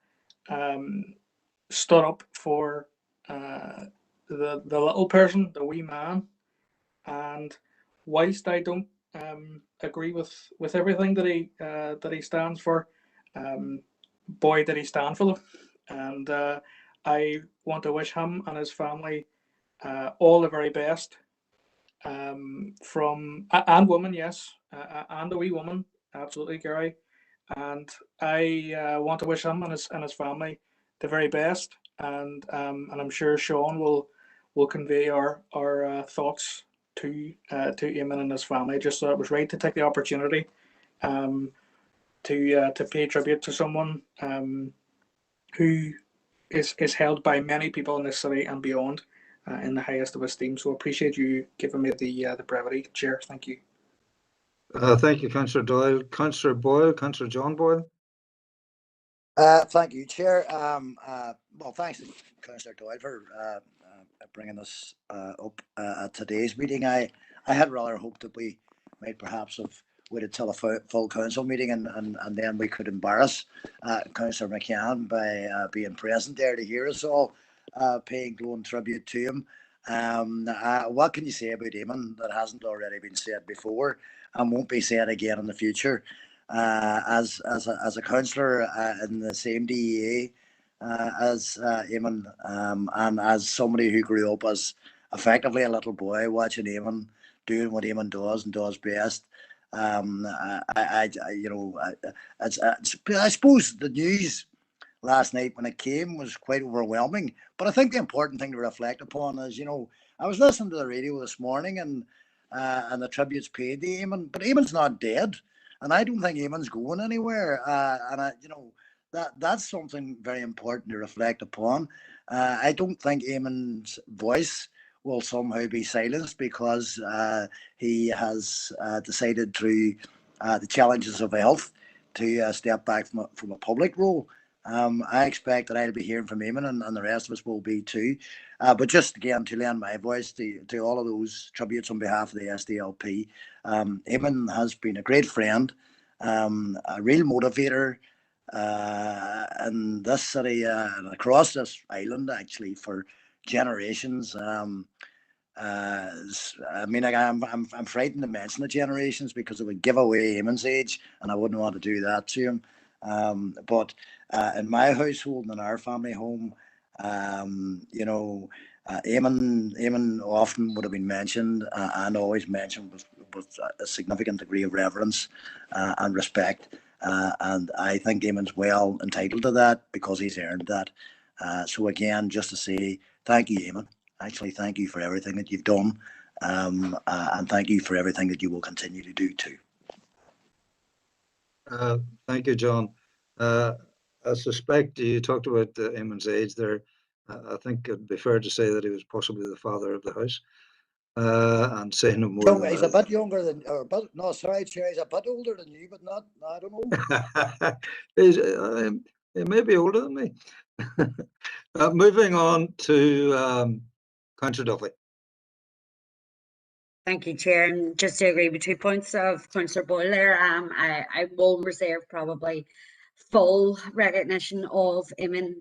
stood up for the little person, the wee man, and whilst I don't agree with everything that he stands for, boy did he stand for them, and I want to wish him and his family all the very best. From and woman, yes, and a wee woman, absolutely, Gary. And I want to wish him and his family the very best. And I'm sure Sean will convey our thoughts to Eamon and his family. Just thought it was right to take the opportunity to pay tribute to someone who is held by many people in this city and beyond in the highest of esteem. So appreciate you giving me the brevity, Chair. Thank you. Thank you, Councillor Doyle. Councillor Boyle, Councillor John Boyle. Thank you, Chair. Well, thanks to Councillor Doyle for bringing this up at today's meeting. I had rather hoped that we might perhaps have waited till a full council meeting and then we could embarrass Councillor McCann by being present there to hear us all paying glowing tribute to him. What can you say about Eamon that hasn't already been said before and won't be said again in the future? As a councillor in the same DEA as Eamon, and as somebody who grew up as effectively a little boy watching Eamon doing what Eamon does and does best. I suppose the news last night when it came was quite overwhelming. But I think the important thing to reflect upon is, I was listening to the radio this morning and the tributes paid to Eamon, but Eamon's not dead, and I don't think Eamon's going anywhere. That's something very important to reflect upon. I don't think Eamon's voice will somehow be silenced because he has decided through the challenges of health to step back from a public role. I expect that I'll be hearing from Eamon and the rest of us will be too. But just again, to lend my voice to all of those tributes on behalf of the SDLP, Eamon has been a great friend, a real motivator in this city and across this island actually for generations. I'm frightened to mention the generations because it would give away Eamon's age, and I wouldn't want to do that to him. But in my household and in our family home, Eamon often would have been mentioned and always mentioned with a significant degree of reverence and respect. And I think Eamon's well entitled to that because he's earned that. So again, just to say thank you, Eamon. Actually, thank you for everything that you've done, and thank you for everything that you will continue to do too. Thank you, John. I suspect you talked about Eamon's age there. I think it'd be fair to say that he was possibly the father of the house, and say no more. He's a bit younger than, no, sorry, Chair, he's a bit older than you, but not, I don't know. He may be older than me. Moving on to Councillor Duffy. Thank you, Chair. And just to agree with 2 points of Councillor Boyle there, I will reserve probably full recognition of Eamon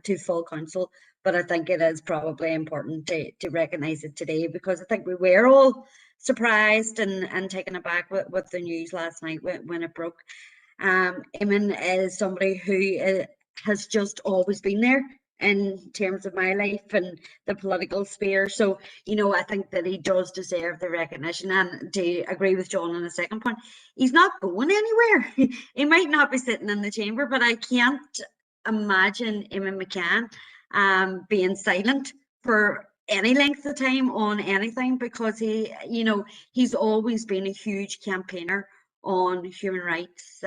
to full council, but I think it is probably important to recognise it today because I think we were all surprised and taken aback with the news last night when it broke. Eamon is somebody who has just always been there in terms of my life and the political sphere. So, I think that he does deserve the recognition. And to agree with John on the second point, he's not going anywhere. He might not be sitting in the chamber, but I can't imagine Eamon McCann being silent for any length of time on anything, because he, you know, he's always been a huge campaigner on human rights,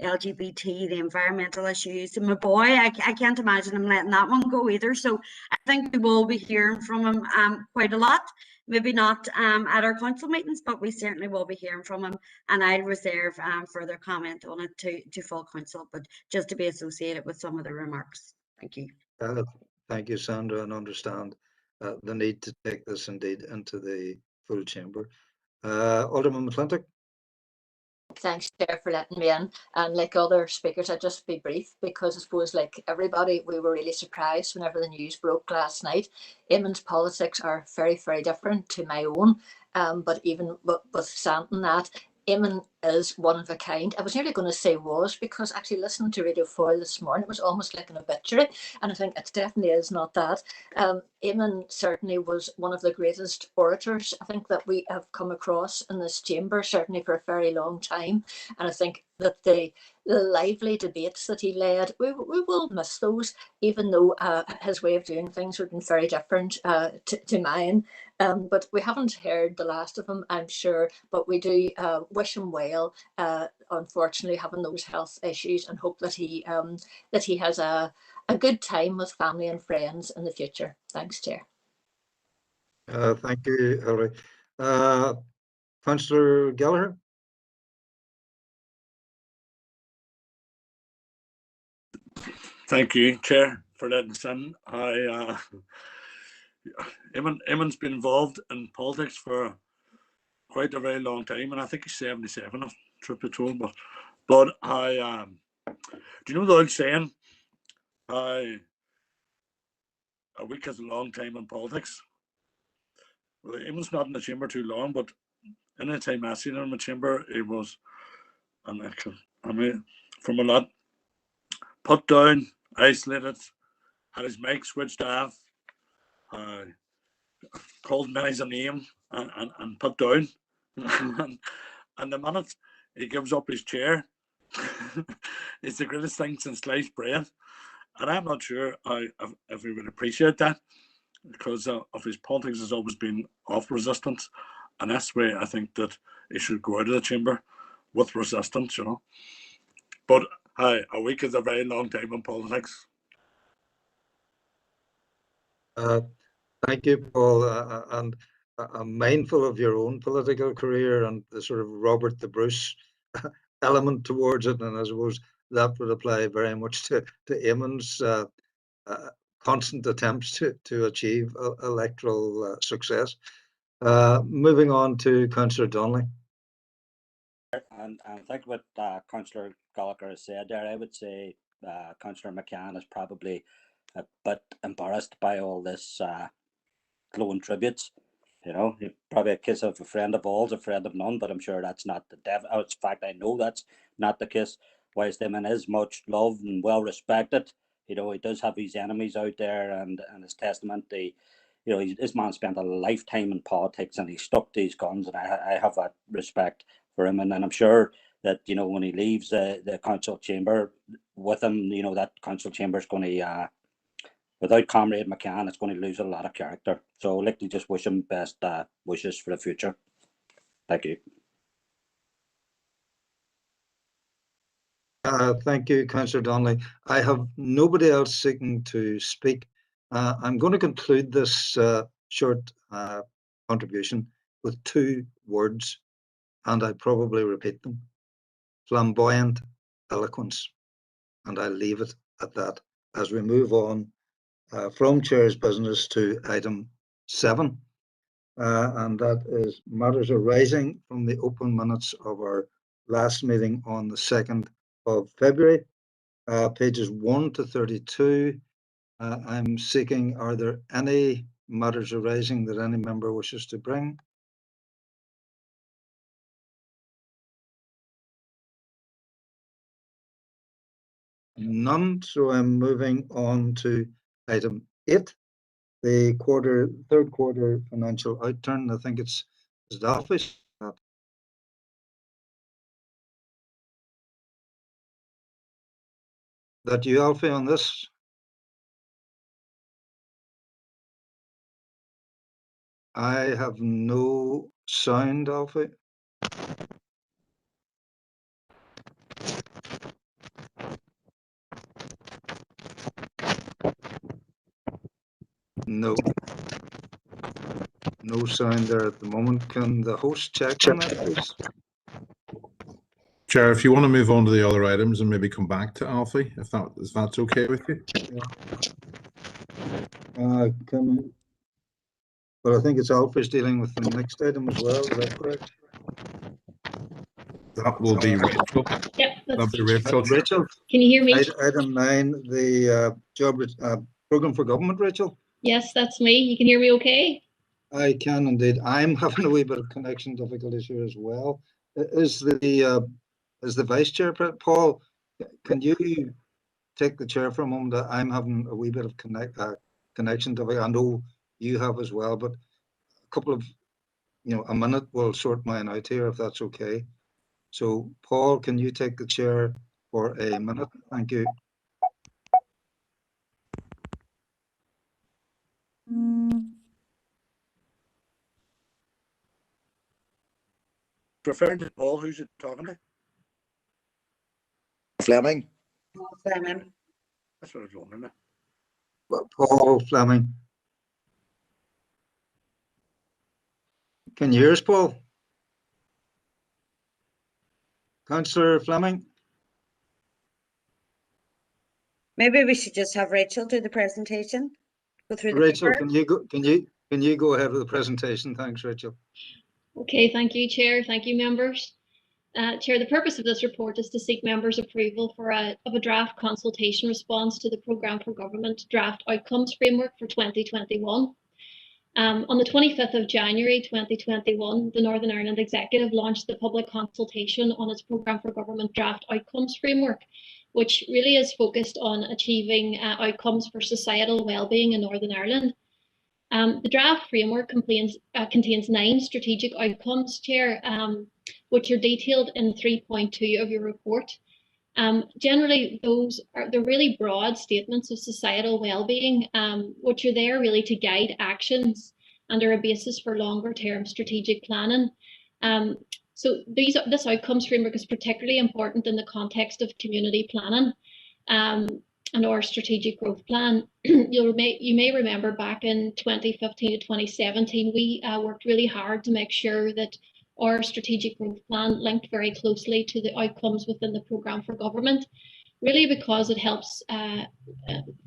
LGBT, the environmental issues. And my boy, I can't imagine him letting that one go either. So I think we will be hearing from him quite a lot. Maybe not at our council meetings, but we certainly will be hearing from him. And I'll reserve further comment on it to full council, but just to be associated with some of the remarks. Thank you. Thank you, Sandra, and understand the need to take this indeed into the full chamber. Alderman McClintock. Thanks, Chair, for letting me in. And like other speakers, I'll just be brief, because I suppose, like everybody, we were really surprised whenever the news broke last night. Eamon's politics are very, very different to my own. But even with Santon, that Eamon is one of a kind. I was nearly going to say was, because actually listening to Radio 4 this morning, it was almost like an obituary. And I think it definitely is not that. Eamon certainly was one of the greatest orators I think that we have come across in this chamber, certainly for a very long time. And I think that the lively debates that he led, we will miss those, even though his way of doing things would have been very different to mine. But we haven't heard the last of him, I'm sure, but we do wish him well, unfortunately having those health issues, and hope that he has a good time with family and friends in the future. Thanks, Chair. Thank you, Hilary. Councillor Gallagher. Thank you, Chair, for letting us in. Eamon's been involved in politics for quite a very long time, and I think he's 77, truth be told. But I, do you know the old saying? A week is a long time in politics. Well, Eamon's not in the chamber too long, but any time I seen him in the chamber, he was, I mean, from a lot, put down, isolated, had his mic switched off, called many's a name and put down. and the minute he gives up his chair, it's the greatest thing since sliced bread. And I'm not sure if he would appreciate that, because of his politics has always been off resistance. And that's why I think that he should go out of the chamber with resistance, you know. But a week is a very long time in politics. Thank you, Paul. And I'm mindful of your own political career and the sort of Robert the Bruce element towards it. And I suppose that would apply very much to Eamon's constant attempts to achieve electoral success. Moving on to Councillor Donnelly. And I think what Councillor Gallagher has said there, I would say Councillor McCann is probably a bit embarrassed by all this glowing tributes. You know, probably a case of a friend of all's a friend of none, but I'm sure that's not the in fact, I know that's not the case. Whilst Eamon is much loved and well respected, you know, he does have his enemies out there, and his testament, you know, this man spent a lifetime in politics and he stuck to his guns, and I have that respect for him, and I'm sure that, you know, when he leaves the council chamber with him, you know, that council chamber is going to without Comrade McCann, it's going to lose a lot of character. So I'd like to just wish him best wishes for the future. Thank you. Thank you, Councillor Donnelly. I have nobody else seeking to speak. I'm going to conclude this short contribution with 2 words, and I probably repeat them: flamboyant eloquence. And I'll leave it at that as we move on from Chair's business to item 7. And that is matters arising from the open minutes of our last meeting on the 2nd of February, pages 1 to 32. I'm seeking, are there any matters arising that any member wishes to bring? None. So I'm moving on to item 8, the third quarter financial outturn. I think it's the office. That you, Alfie, on this? I have no sound, Alfie. No. No sound there at the moment. Can the host check on that, please? Chair, if you want to move on to the other items and maybe come back to Alfie, if that's okay with you. But I think it's Alfie's dealing with the next item as well. Is that correct? That will be Rachel. Yep, That'll be Rachel. Rachel, can you hear me? item 9, the program for government. Rachel. Yes, that's me. You can hear me okay? I can indeed. I'm having a wee bit of connection difficulties here as well. Is the vice chair, Paul? Can you take the chair for a moment? I'm having a wee bit of connection difficulty. I know you have as well, but a couple of, a minute will sort mine out here if that's okay. So, Paul, can you take the chair for a minute? Thank you. Referring to Paul, who's it talking to? Fleming. Fleming. That's what I was wondering. Paul Fleming. Can you hear us, Paul? Councillor Fleming? Maybe we should just have Rachel do the presentation. Go through the Rachel, paper. can you go ahead with the presentation? Thanks, Rachel. Okay, thank you, Chair. Thank you, members. Chair, the purpose of this report is to seek members' approval of a draft consultation response to the Programme for Government Draft Outcomes Framework for 2021. On the 25th of January 2021, the Northern Ireland Executive launched the public consultation on its Programme for Government Draft Outcomes Framework, which really is focused on achieving outcomes for societal wellbeing in Northern Ireland. The draft framework contains 9 strategic outcomes, Chair, which are detailed in 3.2 of your report. Generally, they're really broad statements of societal well-being, which are there really to guide actions and are a basis for longer-term strategic planning. So this outcomes framework is particularly important in the context of community planning and our strategic growth plan. You may remember back in 2015 to 2017, we worked really hard to make sure that our strategic growth plan linked very closely to the outcomes within the Programme for Government, really because it helps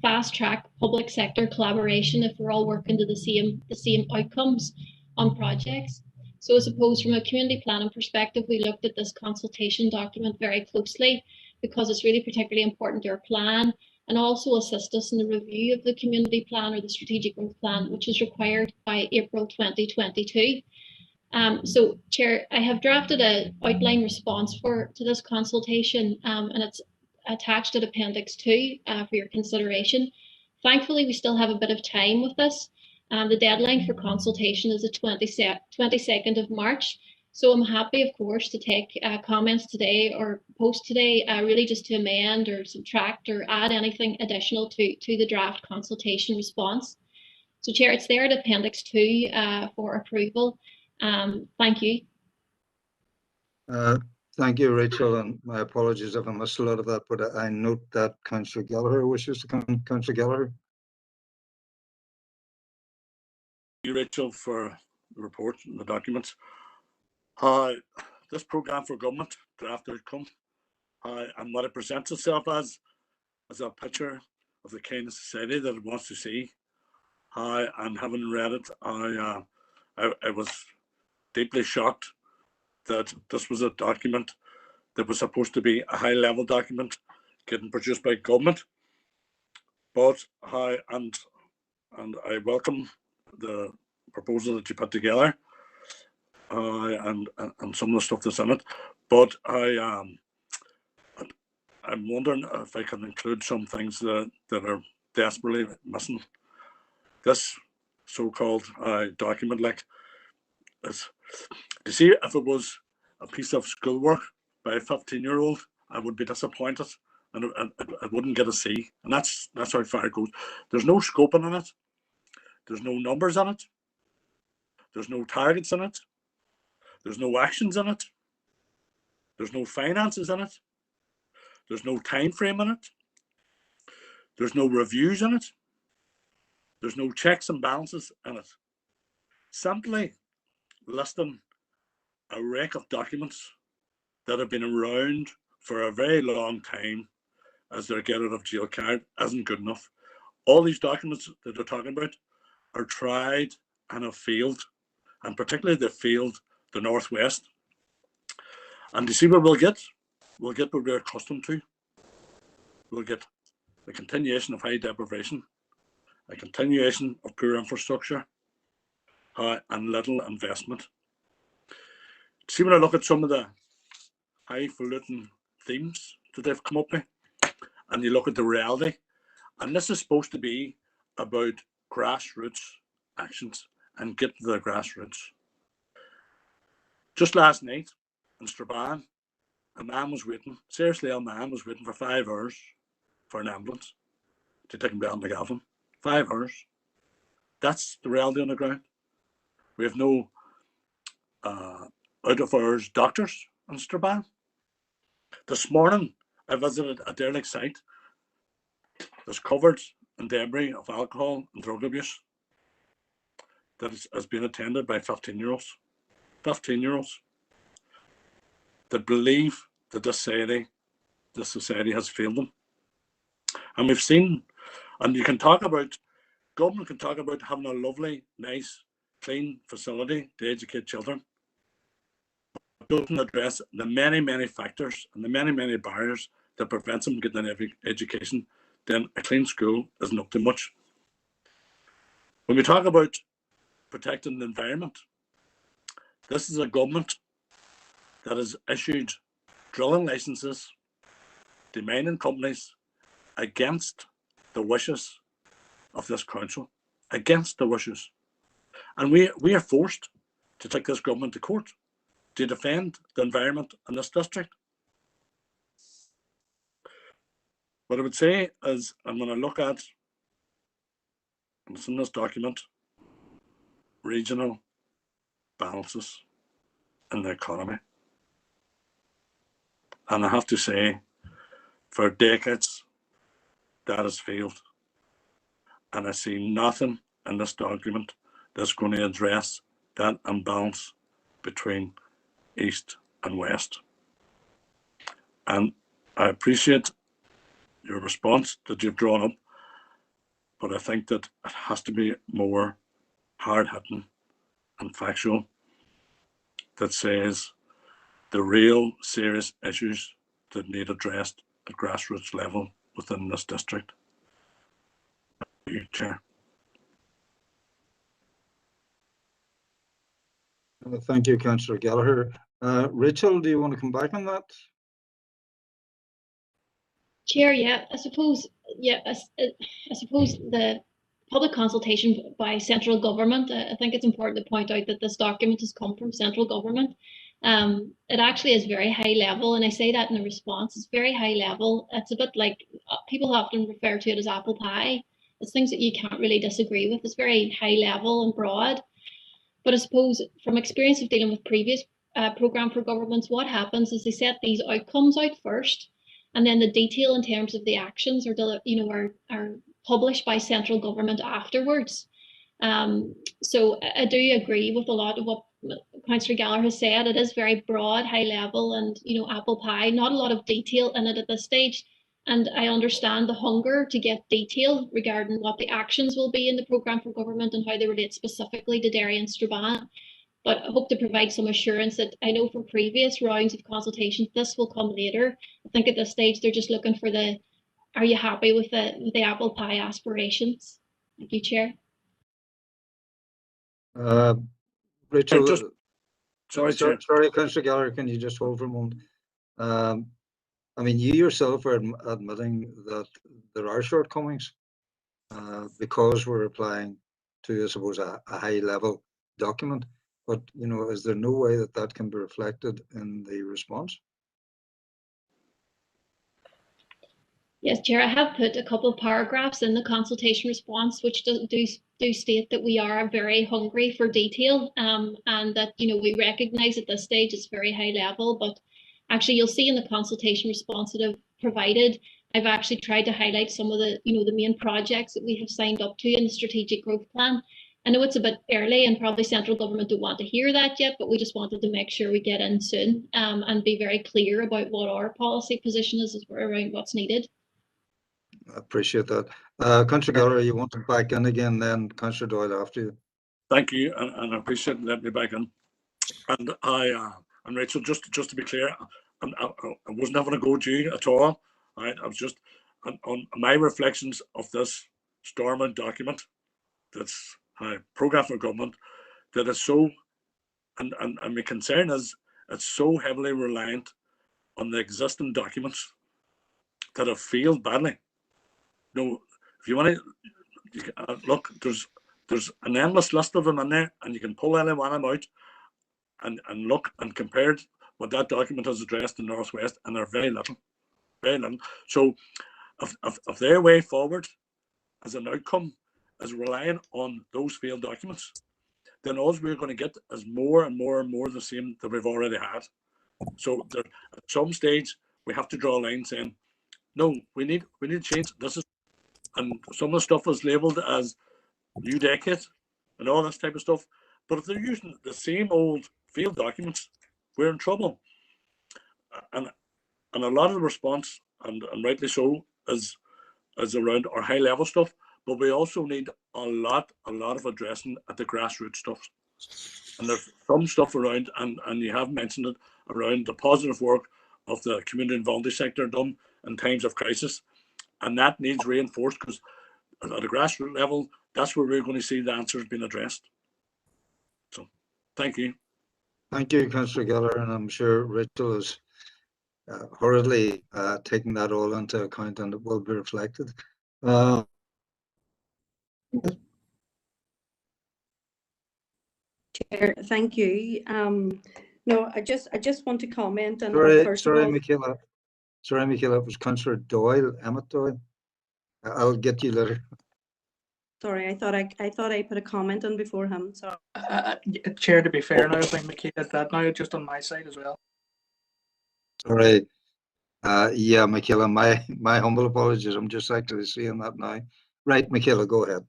fast track public sector collaboration if we're all working to the same outcomes on projects. So I suppose from a community planning perspective, we looked at this consultation document very closely because it's really particularly important to our plan and also assist us in the review of the community plan or the strategic growth plan, which is required by April 2022. So, Chair, I have drafted an outline response to this consultation, and it's attached at Appendix 2 for your consideration. Thankfully, we still have a bit of time with this. The deadline for consultation is the 22nd of March. So I'm happy, of course, to take comments today or post today, really just to amend or subtract or add anything additional to the draft consultation response. So, Chair, it's there at Appendix 2 for approval. Thank you. Thank you, Rachel, and my apologies if I missed a lot of that, but I note that Councillor Gallagher wishes to come. Councillor Gallagher. Thank you, Rachel, for the report and the documents. This Programme for Government draft outcome and what it presents itself as a picture of the kind of society that it wants to see. And having read it, I was deeply shocked that this was a document that was supposed to be a high-level document getting produced by government. But I welcome the proposal that you put together and some of the stuff that's in it. But I'm wondering if I can include some things that are desperately missing. This so-called document, like this, to see if it was a piece of schoolwork by a 15-year-old, I would be disappointed. and it wouldn't get a C. And that's how far it goes. There's no scoping in it. There's no numbers in it. There's no targets in it. There's no actions in it. There's no finances in it. There's no time frame in it. There's no reviews in it. There's no checks and balances in it. Simply listing a wreck of documents that have been around for a very long time as their get out of jail card isn't good enough. All these documents that they're talking about are tried and have failed, and particularly they've failed the Northwest. And to see what we'll get what we're accustomed to. We'll get the continuation of high deprivation, a continuation of poor infrastructure, and little investment. See, when I look at some of the highfalutin themes that they've come up with, and you look at the reality, and this is supposed to be about grassroots actions and get to the grassroots. Just last night in Strabane, a man was waiting, seriously ill man was waiting for 5 hours for an ambulance to take him down to Galvin. 5 hours. That's the reality on the ground. We have no out of hours doctors in Strabane. This morning, I visited a derelict site that's covered in debris of alcohol and drug abuse that has been attended by 15-year-olds. 15-year-olds that believe that this society has failed them. And we've seen, and you can talk about, government can talk about having a lovely, nice, clean facility to educate children. It doesn't address the many, many factors and the many, many barriers that prevent them getting an education. Then a clean school isn't up to much. When we talk about protecting the environment, this is a government that has issued drilling licenses to mining companies against the wishes of this council, against the wishes. And we are forced to take this government to court to defend the environment in this district. What I would say is, I'm going to look at, and it's in this document, regional balances in the economy. And I have to say, for decades, that has failed. And I see nothing in this document that's going to address that imbalance between East and West. And I appreciate your response that you've drawn up, but I think that it has to be more hard-hitting and factual, that says the real serious issues that need addressed at grassroots level within this district. Thank you, Chair. Thank you, Councillor Gallagher. Rachel, do you want to come back on that? Chair, yeah, I suppose the public consultation by central government, I think it's important to point out that this document has come from central government. It actually is very high level, and I say that in a response. It's very high level. It's a bit like, people often refer to it as apple pie. It's things that you can't really disagree with. It's very high level and broad. But I suppose from experience of dealing with previous programme for governments, what happens is they set these outcomes out first, and then the detail in terms of the actions are published by central government afterwards. So I do agree with a lot of what Councillor Gallagher has said. It is very broad, high level, and apple pie. Not a lot of detail in it at this stage. And I understand the hunger to get detail regarding what the actions will be in the programme for government and how they relate specifically to Derry and Strabane. But I hope to provide some assurance that I know from previous rounds of consultations, this will come later. I think at this stage, they're just looking for are you happy with the apple pie aspirations? Thank you, Chair. Rachel, sorry, Councillor Gallagher, can you just hold for a moment? I mean, you yourself are admitting that there are shortcomings because we're applying to, I suppose, a high-level document. But, is there no way that can be reflected in the response? Yes, Chair, I have put a couple of paragraphs in the consultation response which do state that we are very hungry for detail, and that, you know, we recognise at this stage it's very high level, but actually you'll see in the consultation response that I've provided, I've actually tried to highlight some of the, you know, the main projects that we have signed up to in the strategic growth plan. I know it's a bit early and probably central government don't want to hear that yet, but we just wanted to make sure we get in soon, and be very clear about what our policy position is around what's needed. I appreciate that. Councillor Gallagher, you want to back in again, then Councillor Doyle after you. Thank you, and I appreciate letting me back in. And and Rachel, just to be clear, I wasn't having a go at you at all. Right, I was just on my reflections of this Strabane document. That's programme for government. That is so, and my concern is it's so heavily reliant on the existing documents that have failed badly. You know, if you want to look, there's an endless list of them in there, and you can pull any one of them out and look and compare what that document has addressed in Northwest, and they're very little, very little. So if their way forward as an outcome is relying on those failed documents, then all we're going to get is more and more and more the same that we've already had. So there, at some stage we have to draw a line saying, no, we need to change. This is, and some of the stuff is labelled as new decade and all this type of stuff. But if they're using the same old failed documents, we're in trouble. And a lot of the response, and rightly so, is around our high level stuff. But we also need a lot of addressing at the grassroots stuff. And there's some stuff around, and you have mentioned it, around the positive work of the community and voluntary sector done in times of crisis. And that needs reinforced, because at a grassroots level, that's where we're going to see the answers being addressed. So, thank you. Thank you, Councillor Gallagher, and I'm sure Rachel is hurriedly taking that all into account, and it will be reflected. Chair, thank you. No, I just want to comment on first sorry, of all. Michaela. Sorry, Michaela. It was Councillor Doyle, Emmett Doyle. I'll get you later. Sorry, I thought I put a comment on before him. Sorry. Chair, to be fair, now I think Michaela that now just on my side as well. Sorry. Yeah, Michaela, my humble apologies. I'm just actually seeing that now. Right, Michaela, go ahead.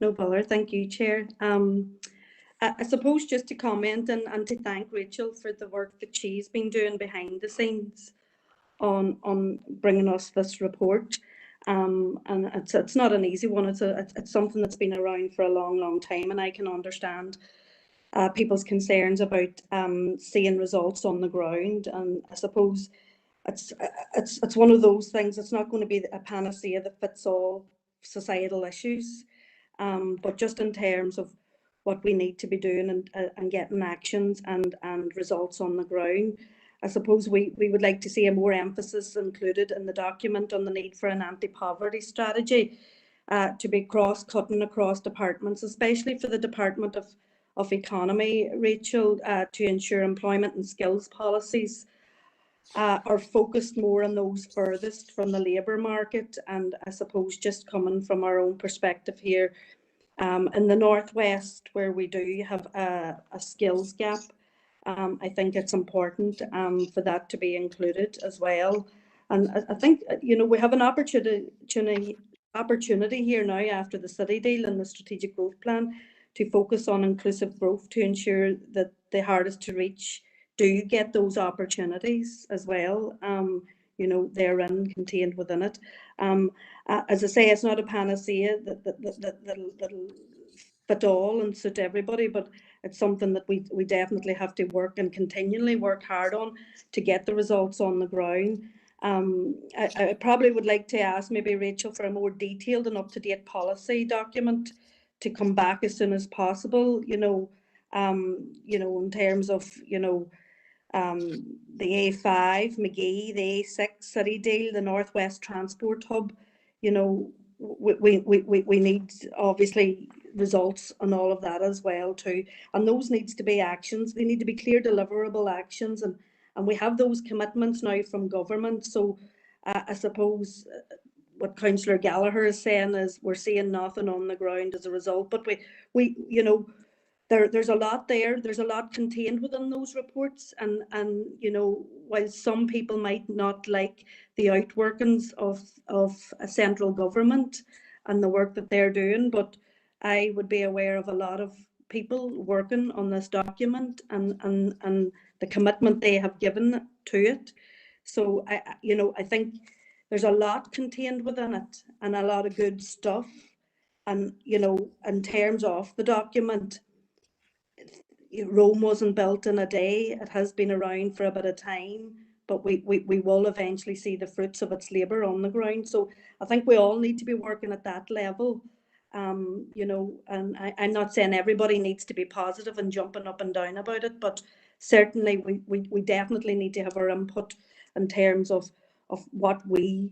No bother. Thank you, Chair. I suppose just to comment and to thank Rachel for the work that she's been doing behind the scenes on bringing us this report. And it's not an easy one. It's something that's been around for a long time, and I can understand people's concerns about seeing results on the ground. And I suppose it's one of those things. It's not going to be a panacea that fits all societal issues, but just in terms of what we need to be doing and getting actions and results on the ground. I suppose we would like to see a more emphasis included in the document on the need for an anti-poverty strategy to be cross-cutting across departments, especially for the Department of Economy, Rachel, to ensure employment and skills policies are focused more on those furthest from the labour market. And I suppose just coming from our own perspective here, in the Northwest, where we do have a skills gap, I think it's important for that to be included as well. And I think, you know, we have an opportunity here now after the city deal and the strategic growth plan to focus on inclusive growth to ensure that the hardest to reach do get those opportunities as well. You know, therein contained within it. As I say, it's not a panacea that'll fit all and suit everybody, but it's something that we definitely have to work and continually work hard on to get the results on the ground. I probably would like to ask maybe Rachel for a more detailed and up-to-date policy document to come back as soon as possible, you know, in terms of, you know, the A5, McGee, the A6 city deal, the Northwest Transport Hub, you know, we need obviously results on all of that as well too. And those needs to be actions. They need to be clear deliverable actions, and we have those commitments now from government. So I suppose what Councillor Gallagher is saying is we're seeing nothing on the ground as a result, but we you know, there's a lot there. There's a lot contained within those reports, and you know, while some people might not like the outworkings of a central government and the work that they're doing, but I would be aware of a lot of people working on this document and the commitment they have given to it. So you know, I think there's a lot contained within it and a lot of good stuff. And you know, in terms of the document, Rome wasn't built in a day. It has been around for a bit of time, but we will eventually see the fruits of its labour on the ground. So I think we all need to be working at that level. You know, and I'm not saying everybody needs to be positive and jumping up and down about it, but certainly we definitely need to have our input in terms of what we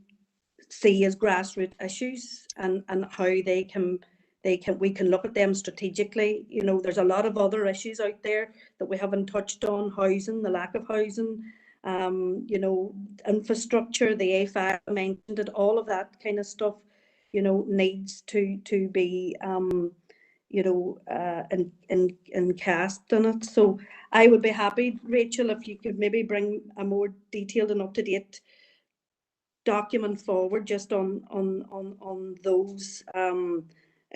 see as grassroots issues and how we can look at them strategically. You know, there's a lot of other issues out there that we haven't touched on: housing, the lack of housing, you know, infrastructure, the A5 mentioned it, all of that kind of stuff, you know, needs to be you know, in cast in it. So I would be happy, Rachel, if you could maybe bring a more detailed and up-to-date document forward just on those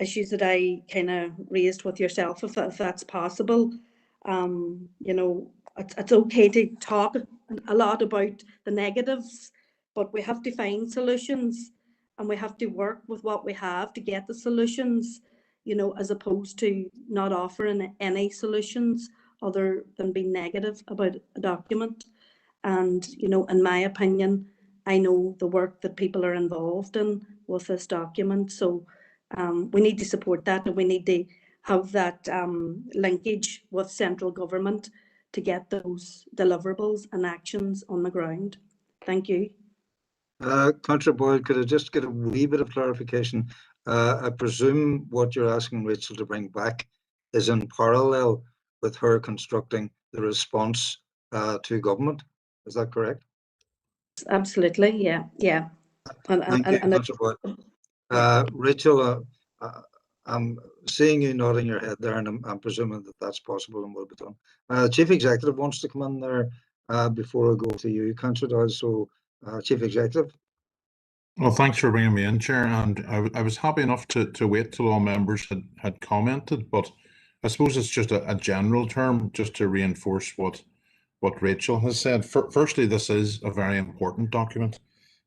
issues that I kind of raised with yourself, if that's possible. You know, it's okay to talk a lot about the negatives, but we have to find solutions and we have to work with what we have to get the solutions, you know, as opposed to not offering any solutions other than being negative about a document. And, you know, in my opinion, I know the work that people are involved in with this document. So we need to support that, and we need to have that linkage with central government to get those deliverables and actions on the ground. Thank you. Councillor Boyle, could I just get a wee bit of clarification? I presume what you're asking Rachel to bring back is in parallel with her constructing the response to government. Is that correct? Absolutely, yeah. Thank you, Councillor Boyle. Rachel, I'm seeing you nodding your head there, and I'm presuming that that's possible and will be done. Chief Executive wants to come in there before I go to you, Councillor Doyle. So, Chief Executive. Well, thanks for bringing me in, Chair. And I was happy enough to wait till all members had commented, but I suppose it's just a general term, just to reinforce what Rachel has said. Firstly, this is a very important document.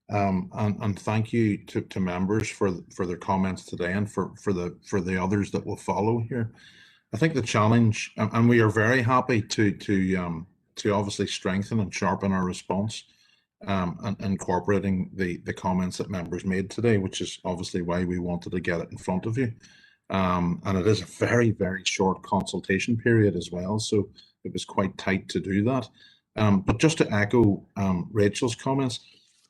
And thank you to members for their comments today, and for the others that will follow here. I think the challenge, and we are very happy to obviously strengthen and sharpen our response, and incorporating the comments that members made today, which is obviously why we wanted to get it in front of you. And it is a very, very short consultation period as well, so it was quite tight to do that. But just to echo Rachel's comments,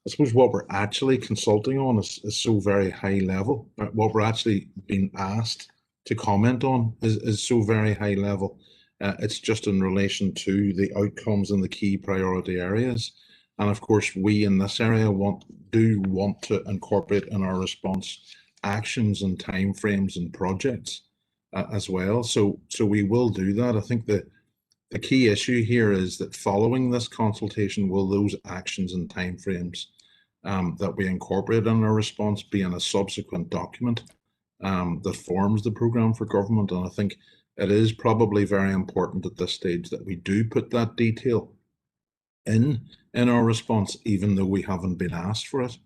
I suppose what we're actually consulting on is so very high level. What we're actually being asked to comment on is so very high level. It's just in relation to the outcomes and the key priority areas. And of course, we in this area do want to incorporate in our response actions and timeframes and projects as well. So we will do that. I think the key issue here is that following this consultation, will those actions and timeframes that we incorporate in our response be in a subsequent document that forms the programme for government? And I think it is probably very important at this stage that we do put that detail in our response, even though we haven't been asked for it.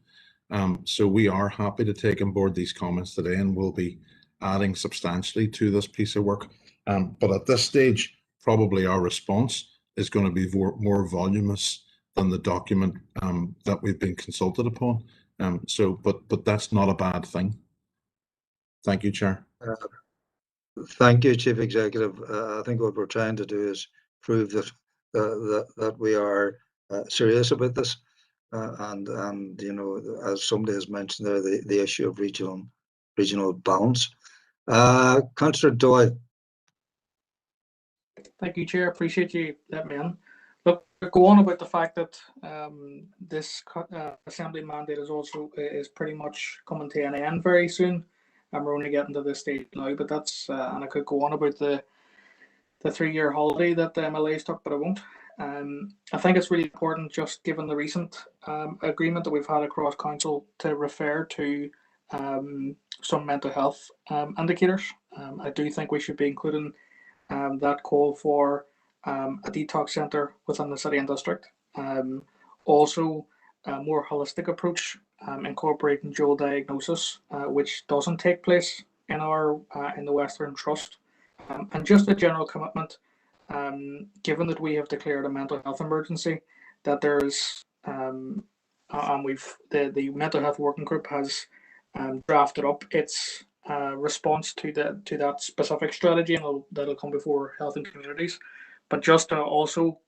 So we are happy to take on board these comments today, and we'll be adding substantially to this piece of work. But at this stage, probably our response is going to be more voluminous than the document that we've been consulted upon. But that's not a bad thing. Thank you, Chair. Thank you, Chief Executive. I think what we're trying to do is prove that we are serious about this, and you know, as somebody has mentioned there, the issue of regional balance. Councillor Doyle. Thank you, Chair. Appreciate you letting me in. Look, go on about the fact that this assembly mandate is pretty much coming to an end very soon, and we're only getting to this stage now. But that's and I could go on about the 3-year holiday that the MLAs took, but I won't. I think it's really important, just given the recent agreement that we've had across council, to refer to some mental health indicators. I do think we should be including that call for a detox centre within the city and district. Also, a more holistic approach, incorporating dual diagnosis, which doesn't take place in the Western Trust, and just a general commitment, given that we have declared a mental health emergency, that there's and the mental health working group has drafted up its response to that specific strategy, and that'll come before health and communities. But just to also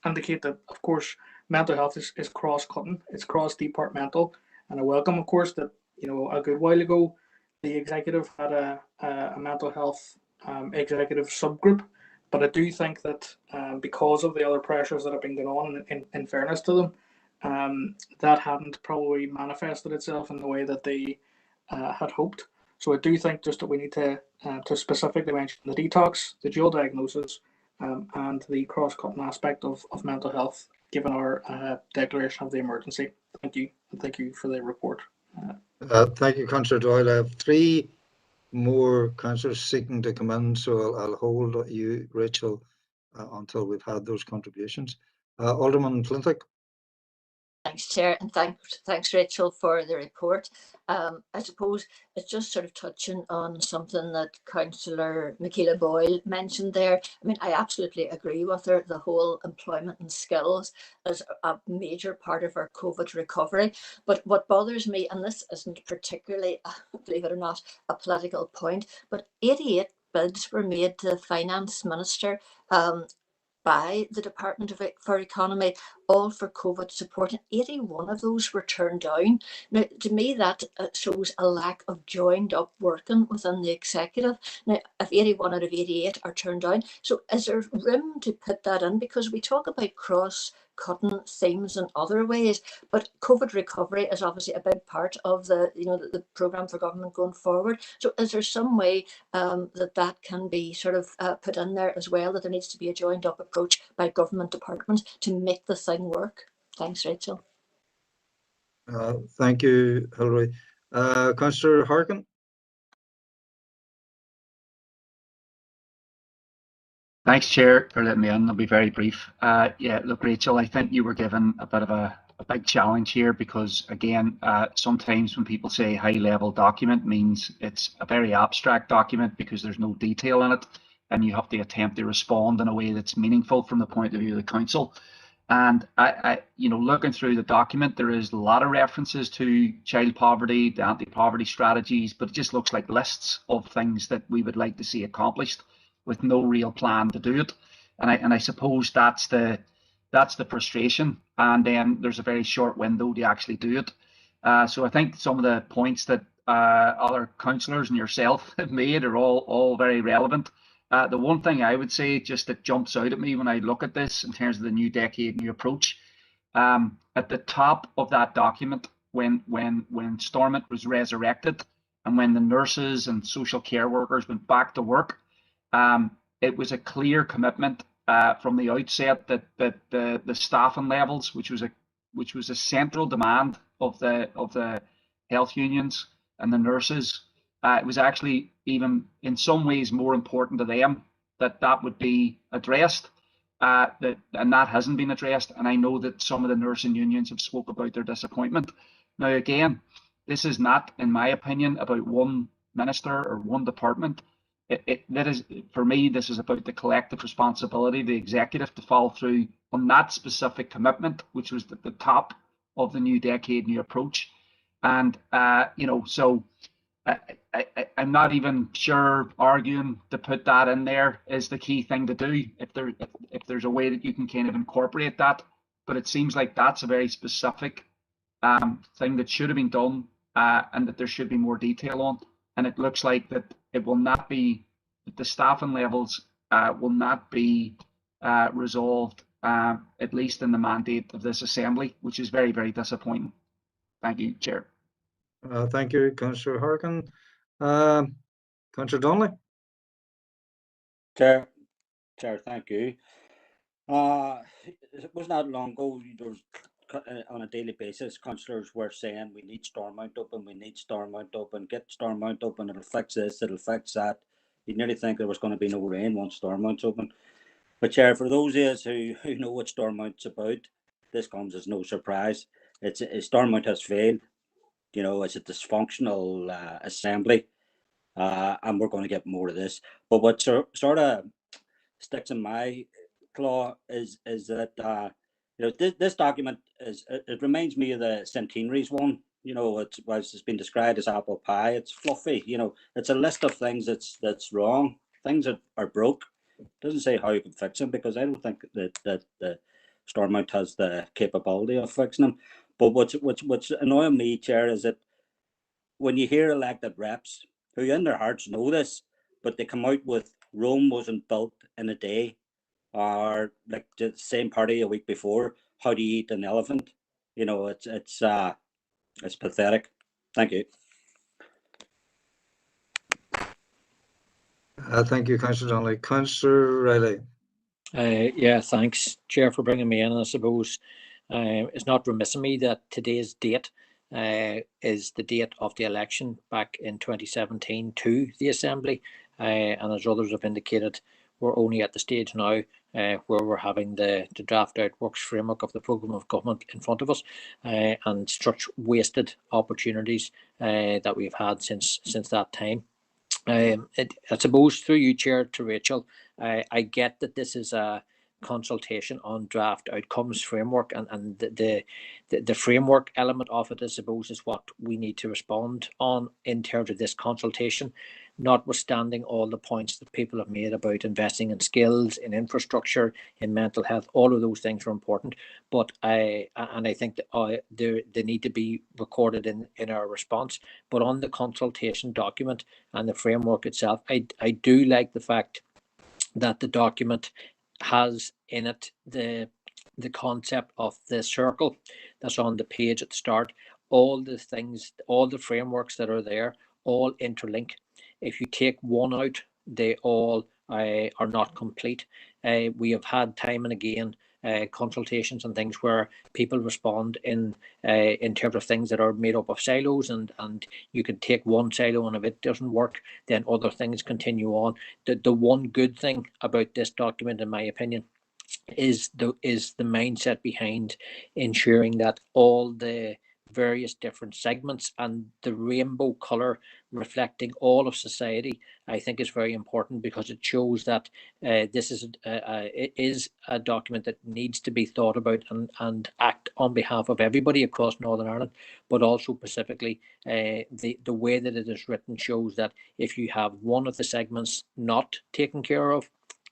indicate that, of course, mental health is cross-cutting, it's cross-departmental, and I welcome, of course, that a good while ago the executive had a mental health executive subgroup, but I do think that because of the other pressures that have been going on, in fairness to them, that hadn't probably manifested itself in the way that they had hoped. So I do think just that we need to specifically mention the detox, the dual diagnosis, and the cross-cutting aspect of mental health, given our declaration of the emergency. Thank you, and thank you for the report. Thank you, Councillor Doyle. I have 3 more councillors seeking to come in, so I'll hold you, Rachel, until we've had those contributions. Alderman Flintock. Thanks, Chair, and thanks, Rachel, for the report. I suppose it's just sort of touching on something that Councillor Michaela Boyle mentioned there. I mean, I absolutely agree with her. The whole employment and skills is a major part of our COVID recovery. But what bothers me, and this isn't particularly, believe it or not, a political point, but 88 bids were made to the Finance Minister by the Department for Economy, all for COVID support, and 81 of those were turned down. Now, to me, that shows a lack of joined up working within the executive. Now, if 81 out of 88 are turned down, so is there room to put that in? Because we talk about cross-cutting themes in other ways, but COVID recovery is obviously a big part of the programme for government going forward. So is there some way that can be sort of put in there as well, that there needs to be a joined up approach by government departments to make the thing work? Thanks, Rachel. Thank you, Hilary. Councillor Harkin. Thanks, Chair, for letting me in. I'll be very brief. Yeah, look, Rachel, I think you were given a bit of a big challenge here, because, again, sometimes when people say high-level document means it's a very abstract document because there's no detail in it, and you have to attempt to respond in a way that's meaningful from the point of view of the council. And looking through the document, there is a lot of references to child poverty, the anti-poverty strategies, but it just looks like lists of things that we would like to see accomplished, with no real plan to do it. And I suppose that's the frustration. And then there's a very short window to actually do it. So I think some of the points that other councillors and yourself have made are all very relevant. The one thing I would say, just that jumps out at me when I look at this in terms of the new decade, new approach, at the top of that document, when Stormont was resurrected, and when the nurses and social care workers went back to work, it was a clear commitment from the outset that the staffing levels, which was a central demand of the health unions and the nurses, it was actually even in some ways more important to them that would be addressed. And that hasn't been addressed. And I know that some of the nursing unions have spoke about their disappointment. Now, again, this is not, in my opinion, about one minister or one department. That is, for me, this is about the collective responsibility of the executive to follow through on that specific commitment, which was at the top of the new decade, new approach. And, so I'm not even sure arguing to put that in there is the key thing to do, if there's a way that you can kind of incorporate that. But it seems like that's a very specific thing that should have been done, and that there should be more detail on. And it looks like that it will not be, that the staffing levels will not be resolved at least in the mandate of this assembly, which is very, very disappointing. Thank you, Chair. Thank you, Councillor Harkin. Councillor Donnelly. Chair, thank you. It was not long ago, there was, on a daily basis, councillors were saying we need Stormont open, we need Stormont open, get Stormont open, it'll fix this, it'll fix that. You'd nearly think there was going to be no rain once Stormont's open. But Chair, for those of us who know what Stormount's about, this comes as no surprise. Stormont has failed. You know, it's a dysfunctional assembly, and we're going to get more of this. But what sort of sticks in my claw is that you know, this document it reminds me of the centenaries one. You know, it's been described as apple pie. It's fluffy. You know, it's a list of things that's wrong. Things that are broke. It doesn't say how you can fix them, because I don't think that the Stormont has the capability of fixing them. But what's annoying me, Chair, is that when you hear elected reps who in their hearts know this, but they come out with Rome wasn't built in a day, or like the same party a week before, how do you eat an elephant? You know, it's pathetic. Thank you. Thank you, Councillor Donnelly. Councillor Riley. Yeah, thanks, Chair, for bringing me in. I suppose it's not remiss of me that today's date is the date of the election back in 2017 to the Assembly. And as others have indicated, we're only at the stage now where we're having the draft out works framework of the programme of government in front of us, and such wasted opportunities that we've had since that time. I suppose through you, Chair, to Rachel, I get that this is a consultation on draft outcomes framework, and the framework element of it, I suppose, is what we need to respond on in terms of this consultation, notwithstanding all the points that people have made about investing in skills, in infrastructure, in mental health. All of those things are important, but I think that they need to be recorded in our response. But on the consultation document and the framework itself, I do like the fact that the document has in it the concept of the circle that's on the page at the start. All the things, all the frameworks that are there, all interlink. If you take one out, they all are not complete. We have had time and again consultations and things where people respond in terms of things that are made up of silos, and you can take one silo, and if it doesn't work, then other things continue on. The one good thing about this document, in my opinion, is the mindset behind ensuring that all the various different segments and the rainbow color reflecting all of society, I think, is very important, because it shows that this is a document that needs to be thought about and act on behalf of everybody across Northern Ireland, but also specifically the way that it is written shows that if you have one of the segments not taken care of,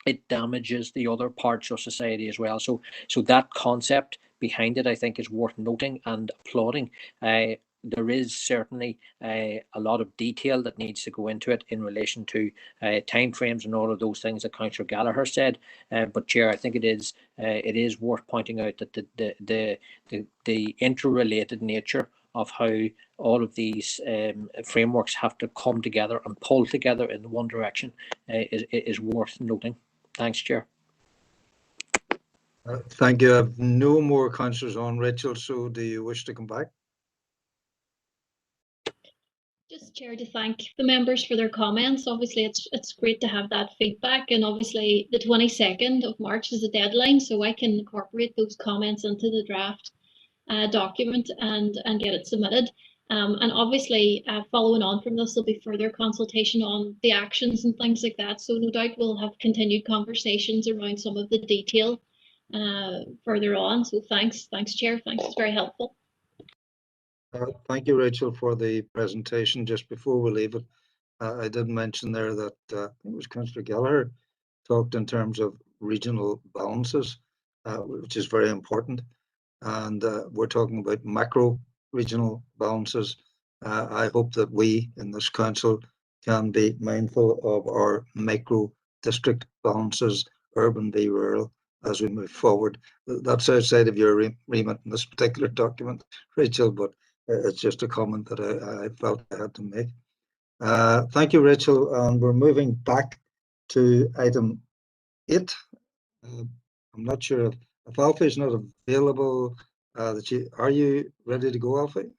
it damages the other parts of society as well. So that concept behind it, I think, is worth noting and applauding. There is certainly a lot of detail that needs to go into it in relation to timeframes and all of those things that Councillor Gallagher said. But Chair, I think it is worth pointing out that the interrelated nature of how all of these frameworks have to come together and pull together in one direction is worth noting. Thanks, Chair. Thank you. I have no more councillors on. Rachel, so do you wish to come back? Just, Chair, to thank the members for their comments. Obviously, it's great to have that feedback, and obviously the 22nd of March is the deadline, so I can incorporate those comments into the draft document and get it submitted. And obviously, following on from this, there'll be further consultation on the actions and things like that. So no doubt we'll have continued conversations around some of the detail further on. So thanks, Chair. Thanks, it's very helpful. Thank you, Rachel, for the presentation. Just before we leave it, I did mention there that I think it was Councillor Gallagher talked in terms of regional balances, which is very important. And we're talking about macro regional balances. I hope that we in this council can be mindful of our micro district balances, urban v rural, as we move forward. That's outside of your remit in this particular document, Rachel, but it's just a comment that I felt I had to make. Thank you, Rachel. And we're moving back to item 8. I'm not sure if Alfie is not available. Are you ready to go, Alfie?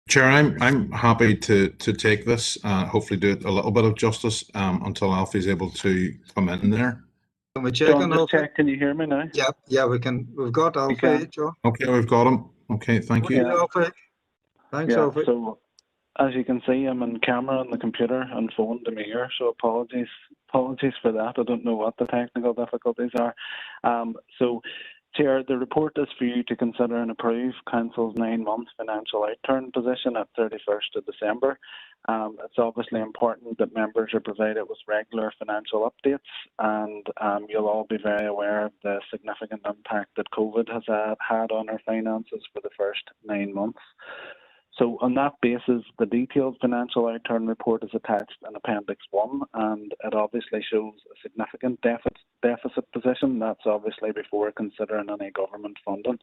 Chair, I'm happy to take this. Hopefully, do it a little bit of justice until Alfie's able to come in there. Can we check John, on just Alfie? check. Can you hear me now? Yeah, we can. We've got Alfie, John. Okay, we've got him. Okay, thank you. Alfie. Thanks, Alfie. So as you can see, I'm on camera on the computer and phone to my ear, so apologies for that. I don't know what the technical difficulties are. So, Chair, the report is for you to consider and approve Council's 9-month financial outturn position at 31st of December. It's obviously important that members are provided with regular financial updates, and you'll all be very aware of the significant impact that COVID has had on our finances for the first 9 months. So on that basis, the detailed financial outturn report is attached in Appendix 1, and it obviously shows a significant deficit position. That's obviously before considering any government funding.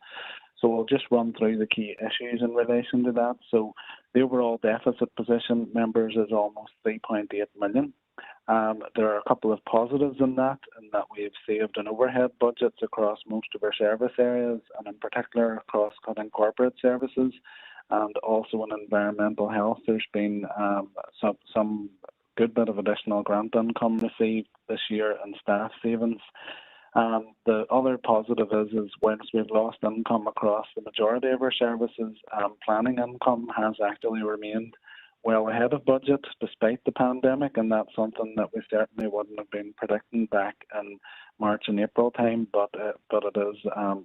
So I'll just run through the key issues in relation to that. So the overall deficit position, members, is almost 3.8 million. There are a couple of positives in that we have saved on overhead budgets across most of our service areas, and in particular across cutting corporate services. And also in environmental health, there's been some good bit of additional grant income received this year and staff savings. The other positive is whilst we've lost income across the majority of our services, planning income has actually remained well ahead of budget despite the pandemic, and that's something that we certainly wouldn't have been predicting back in March and April time, but it is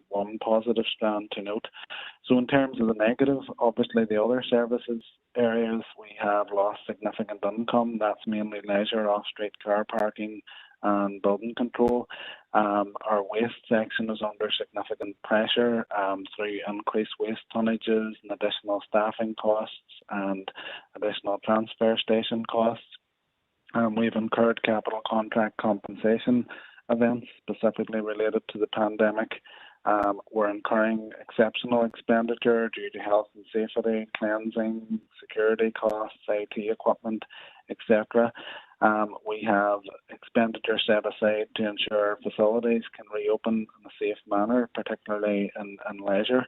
one positive strand to note. So in terms of the negative, obviously the other services areas we have lost significant income. That's mainly leisure, off-street car parking and building control. Our waste section is under significant pressure through increased waste tonnages and additional staffing costs and additional transfer station costs. We've incurred capital contract compensation events specifically related to the pandemic. We're incurring exceptional expenditure due to health and safety, cleansing, security costs, IT equipment, etc. We have expenditure set aside to ensure facilities can reopen in a safe manner, particularly in leisure.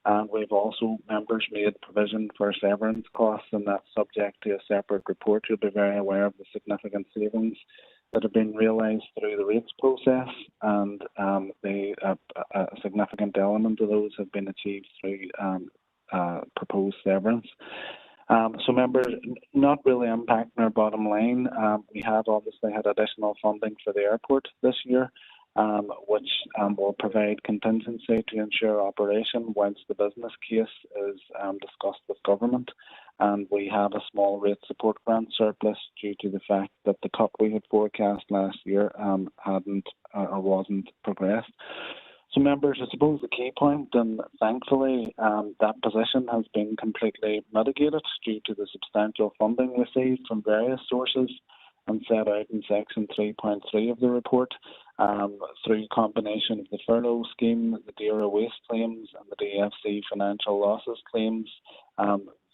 And we've also, members, made provision for severance costs, and that's subject to a separate report. You'll be very aware of the significant savings that have been realised through the rates process, and a significant element of those have been achieved through proposed severance. So members, not really impacting our bottom line. We have obviously had additional funding for the airport this year, which will provide contingency to ensure operation once the business case is discussed with government. And we have a small rate support grant surplus due to the fact that the cut we had forecast last year hadn't or wasn't progressed. So members, I suppose the key point, and thankfully that position has been completely mitigated due to the substantial funding received from various sources and set out in section 3.3 of the report through combination of the furlough scheme, the DERA waste claims and the DFC financial losses claims.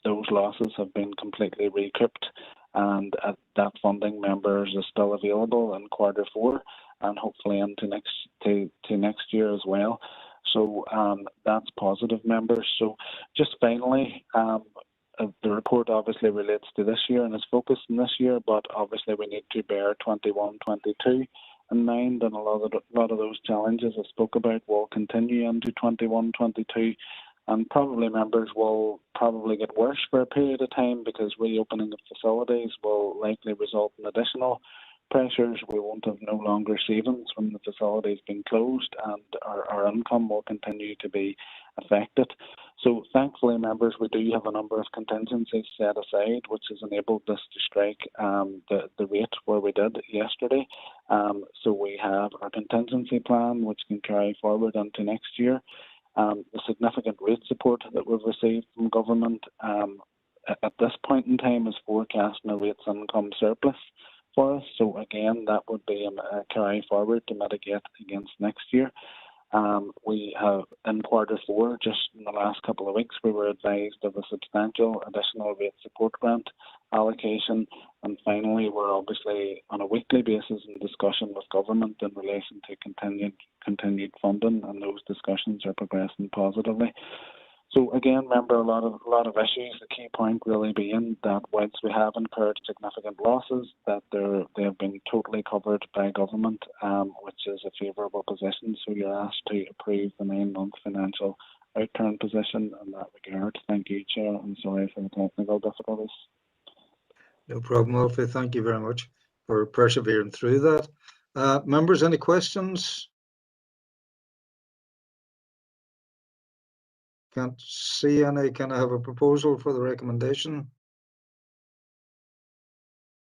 Those losses have been completely recouped, and that funding, members, is still available in Q4 and hopefully into next year as well. So that's positive, members. So just finally, the report obviously relates to this year and is focused on this year, but obviously we need to bear 21-22 in mind, and a lot of those challenges I spoke about will continue into 21-22. And probably, members, will probably get worse for a period of time because reopening of facilities will likely result in additional pressures. We won't have no longer savings when the facility's been closed, and our income will continue to be affected. So thankfully, members, we do have a number of contingencies set aside, which has enabled us to strike the rate where we did yesterday. So we have our contingency plan, which can carry forward into next year. The significant rate support that we've received from government at this point in time is forecasting a rates income surplus for us. So again, that would be a carry forward to mitigate against next year. We have in Q4, just in the last couple of weeks, we were advised of a substantial additional rate support grant allocation. And finally, we're obviously on a weekly basis in discussion with government in relation to continued funding, and those discussions are progressing positively. So again, remember a lot of issues. The key point really being that whilst we have incurred significant losses, that they have been totally covered by government, which is a favourable position. So you're asked to approve the 9-month financial outturn position in that regard. Thank you, Chair. I'm sorry for the technical difficulties. No problem, Alfie. Thank you very much for persevering through that. Members, any questions? Can't see any. Can I have a proposal for the recommendation?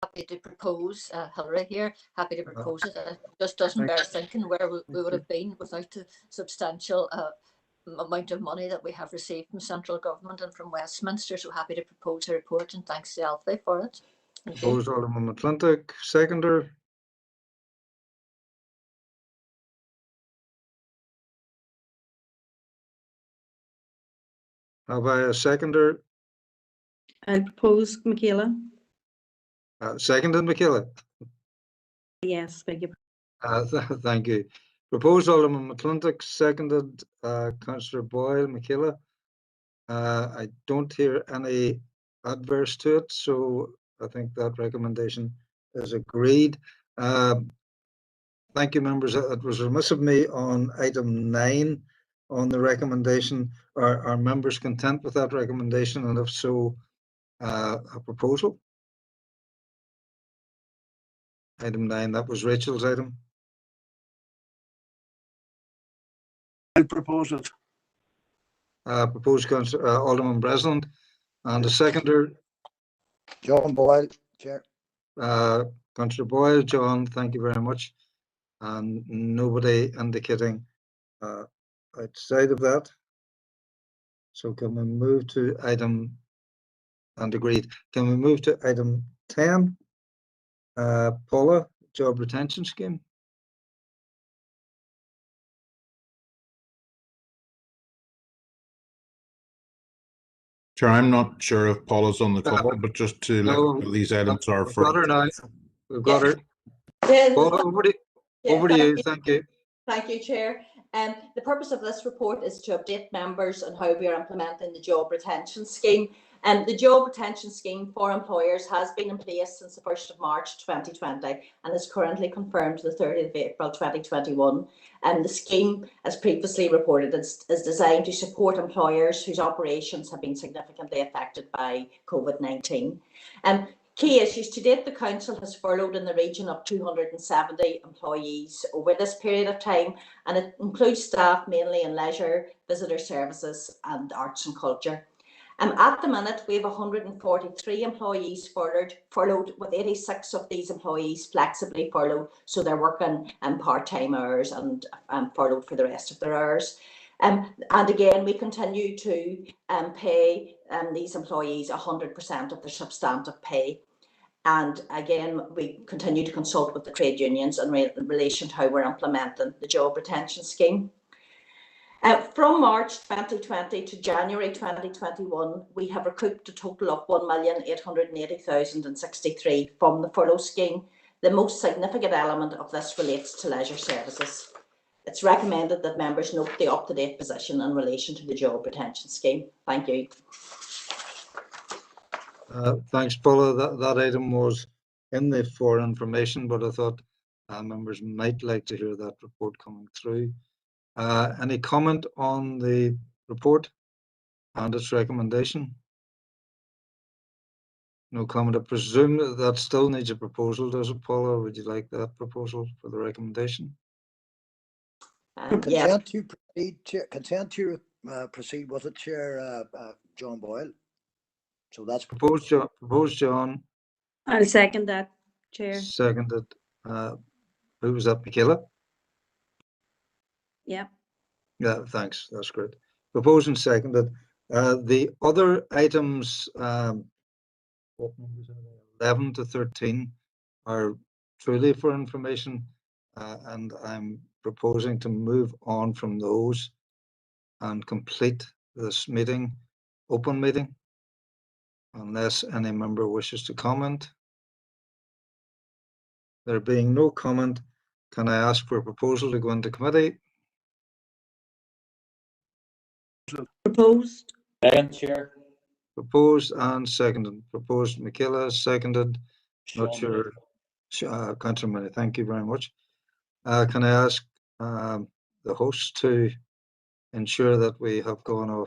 Happy to propose, Hilary here, happy to propose it. It just doesn't bear thinking where we would have been without the substantial amount of money that we have received from central government and from Westminster. So happy to propose a report, and thanks to Alfie for it. Proposed Alderman McClintock, seconder. Have I a seconder? I propose Michaela. Seconded, Michaela. Yes, thank you. Thank you. Proposed Alderman McClintock, seconded Councillor Boyle. Michaela. I don't hear any adverse to it, so I think that recommendation is agreed. Thank you, members. It was remiss of me on item 9 on the recommendation. Are members content with that recommendation? And if so, a proposal? Item 9, that was Rachel's item. I'll propose it. Proposed Councillor Alderman Breslin, and a seconder. John Boyle, Chair. Councillor Boyle. John, thank you very much. And nobody indicating outside of that. So can we move to item, and agreed, can we move to item 10? Paula, job retention scheme. Chair, I'm not sure if Paula's on the call, but just to let you know, these items are for. Got her now. We've got her. Yeah. Paula, over to you. Thank you. Thank you, Chair. The purpose of this report is to update members on how we are implementing the job retention scheme. The job retention scheme for employers has been in place since the 1st of March 2020 and is currently confirmed to the 30th of April 2021. The scheme, as previously reported, is designed to support employers whose operations have been significantly affected by COVID-19. Key issues: to date, the Council has furloughed in the region of 270 employees over this period of time, and it includes staff mainly in leisure, visitor services and arts and culture. At the minute, we have 143 employees furloughed, with 86 of these employees flexibly furloughed, so they're working part-time hours and furloughed for the rest of their hours. And again, we continue to pay these employees 100% of their substantive pay. And again, we continue to consult with the trade unions in relation to how we're implementing the job retention scheme. From March 2020 to January 2021, we have recouped a total of 1,880,063 from the furlough scheme. The most significant element of this relates to leisure services. It's recommended that members note the up-to-date position in relation to the job retention scheme. Thank you. Thanks, Paula. That item was in the for information, but I thought members might like to hear that report coming through. Any comment on the report and its recommendation? No comment. I presume that still needs a proposal, does it, Paula? Would you like that proposal for the recommendation? Consent to proceed with it, Chair John Boyle. So that's proposed, John. I'll second that, Chair. Seconded. Who was that, Michaela? Yeah. Yeah, thanks. That's great. Proposed and seconded. The other items, what numbers are they? 11 to 13 are truly for information, and I'm proposing to move on from those and complete this meeting, open meeting, unless any member wishes to comment. There being no comment, can I ask for a proposal to go into committee? Proposed. Second, Chair. Proposed and seconded. Proposed Michaela, seconded. Not Sean sure. Councillor Murray, thank you very much. Can I ask the host to ensure that we have gone off